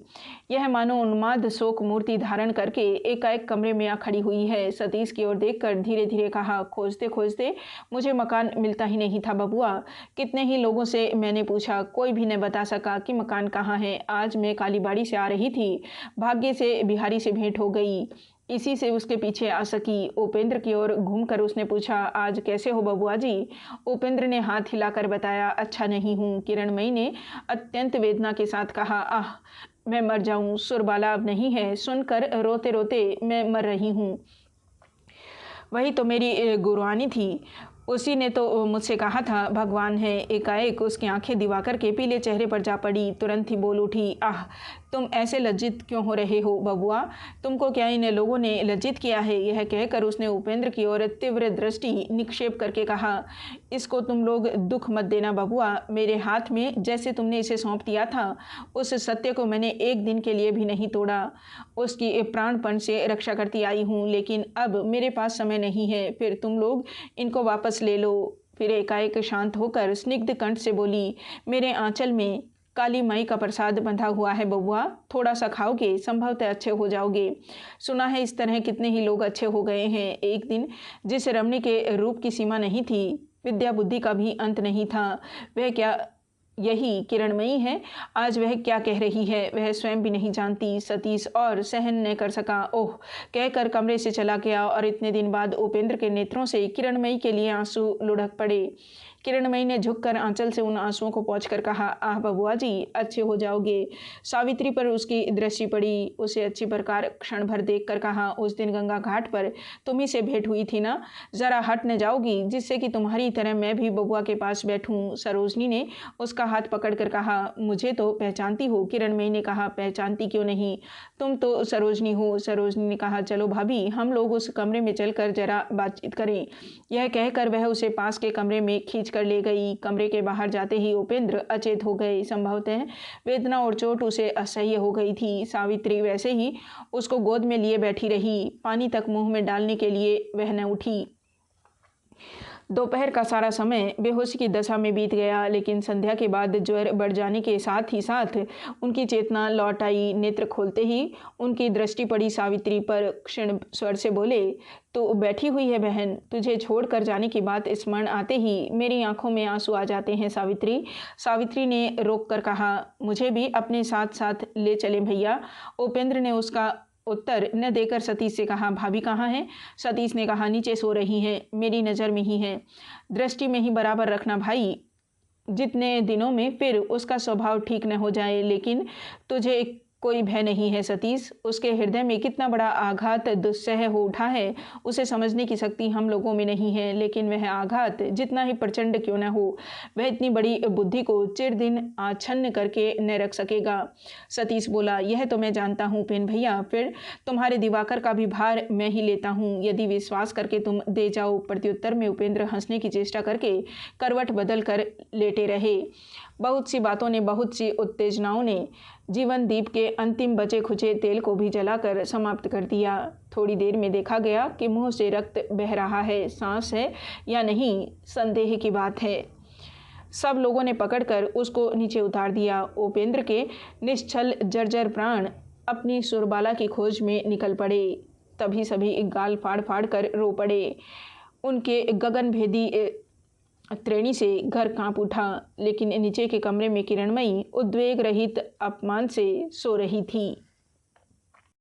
यह मानो उन्माद शोक मूर्ति धारण करके एकाएक कमरे में आ खड़ी हुई है। सतीश की ओर देखकर धीरे धीरे कहा, खोजते खोजते मुझे मकान मिलता ही नहीं था बबुआ। कितने ही लोगों से मैंने पूछा, कोई भी न बता सका कि मकान कहाँ है। आज मैं कालीबाड़ी से आ रही थी, भाग्य से बिहारी से भेंट हो गई, इसी से उसके पीछे आ सकी। उपेंद्र की ओर घूमकर उसने पूछा, आज कैसे हो बबुआ जी? उपेंद्र ने हाथ हिलाकर बताया, अच्छा नहीं हूँ। किरणमयी ने अत्यंत वेदना के साथ कहा, आह, मैं मर जाऊं, सुरबाला अब नहीं है, सुनकर रोते रोते मैं मर रही हूँ। वही तो मेरी गुरबानी थी, उसी ने तो मुझसे कहा था भगवान है। एकाएक उसकी आंखें दिवाकर के पीले चेहरे पर जा पड़ी। तुरंत ही बोल उठी, आह, तुम ऐसे लज्जित क्यों हो रहे हो बबुआ? तुमको क्या इन लोगों ने लज्जित किया है? यह कहकर उसने उपेंद्र की ओर तीव्र दृष्टि निक्षेप करके कहा, इसको तुम लोग दुख मत देना बबुआ। मेरे हाथ में जैसे तुमने इसे सौंप दिया था, उस सत्य को मैंने एक दिन के लिए भी नहीं तोड़ा। उसकी प्राणपण से रक्षा करती आई हूँ, लेकिन अब मेरे पास समय नहीं है। फिर तुम लोग इनको वापस ले लो। फिर एकाएक शांत होकर स्निग्ध कंठ से बोली, मेरे आंचल में काली माई का प्रसाद बंधा हुआ है बबुआ, थोड़ा सा खाओगे, संभवतः अच्छे हो जाओगे। सुना है इस तरह कितने ही लोग अच्छे हो गए हैं। एक दिन जिस रमणी के रूप की सीमा नहीं थी, विद्या बुद्धि का भी अंत नहीं था, वह क्या यही किरणमयी है? आज वह क्या कह रही है वह स्वयं भी नहीं जानती। सतीश और सहन न कर सका, ओह कहकर कमरे से चला गया। और इतने दिन बाद उपेंद्र के नेत्रों से किरणमयी के लिए आंसू लुढ़क पड़े। किरणमयी ने झुककर आंचल से उन आंसुओं को पोंछकर कहा, आह बबुआ जी, अच्छे हो जाओगे। सावित्री पर उसकी दृष्टि पड़ी। उसे अच्छी प्रकार क्षण भर देखकर कहा, उस दिन गंगा घाट पर तुम्ही से भेंट हुई थी ना, जरा हट न जाओगी जिससे कि तुम्हारी तरह मैं भी बबुआ के पास बैठूं। सरोजनी ने उसका हाथ पकड़कर कहा, मुझे तो पहचानती हो। किरणमयी ने कहा, पहचानती क्यों नहीं, तुम तो सरोजनी हो। सरोजनी ने कहा, चलो भाभी, हम लोग उस कमरे में चलकर जरा बातचीत करें। यह कहकर वह उसे पास के कमरे में खींच कर ले गई। कमरे के बाहर जाते ही उपेंद्र अचेत हो गए। संभवतः वेदना और चोट उसे असह्य हो गई थी। सावित्री वैसे ही उसको गोद में लिए बैठी रही। पानी तक मुंह में डालने के लिए वह न उठी। दोपहर का सारा समय बेहोशी की दशा में बीत गया, लेकिन संध्या के बाद ज्वर बढ़ जाने के साथ ही साथ उनकी चेतना लौट आई। नेत्र खोलते ही उनकी दृष्टि पड़ी सावित्री पर। क्षीण स्वर से बोले, तो बैठी हुई है बहन, तुझे छोड़कर जाने की बात स्मरण आते ही मेरी आंखों में आंसू आ जाते हैं सावित्री। सावित्री ने रोक कर कहा, मुझे भी अपने साथ साथ ले चले भैया। उपेंद्र ने उसका उत्तर न देकर सतीश से कहा, भाभी कहाँ हैं? सतीश ने कहा, नीचे सो रही हैं, मेरी नज़र में ही है। दृष्टि में ही बराबर रखना भाई, जितने दिनों में फिर उसका स्वभाव ठीक न हो जाए। लेकिन तुझे कोई भय नहीं है सतीश। उसके हृदय में कितना बड़ा आघात दुस्सह हो उठा है, उसे समझने की शक्ति हम लोगों में नहीं है। लेकिन वह आघात जितना ही प्रचंड क्यों न हो, वह इतनी बड़ी बुद्धि को चिर दिन आच्छन्न करके न रख सकेगा। सतीश बोला, यह तो मैं जानता हूँ उपेन भैया, फिर तुम्हारे दिवाकर का भी भार मैं ही लेता हूँ, यदि विश्वास करके तुम दे जाओ। प्रत्युत्तर में उपेंद्र हंसने की चेष्टा करके करवट बदल कर लेटे रहे। बहुत सी बातों ने, बहुत सी उत्तेजनाओं ने जीवन दीप के अंतिम बचे खुचे तेल को भी जलाकर समाप्त कर दिया। थोड़ी देर में देखा गया कि मुंह से रक्त बह रहा है। सांस है या नहीं, संदेह की बात है। सब लोगों ने पकड़कर उसको नीचे उतार दिया। उपेंद्र के निश्चल जर्जर प्राण अपनी सुरबाला की खोज में निकल पड़े। तभी सभी गाल फाड़ फाड़ कर रो पड़े। उनके गगनभेदी त्रेणी से घर कांप उठा। लेकिन नीचे के कमरे में किरणमयी उद्वेग रहित अपमान से सो रही थी।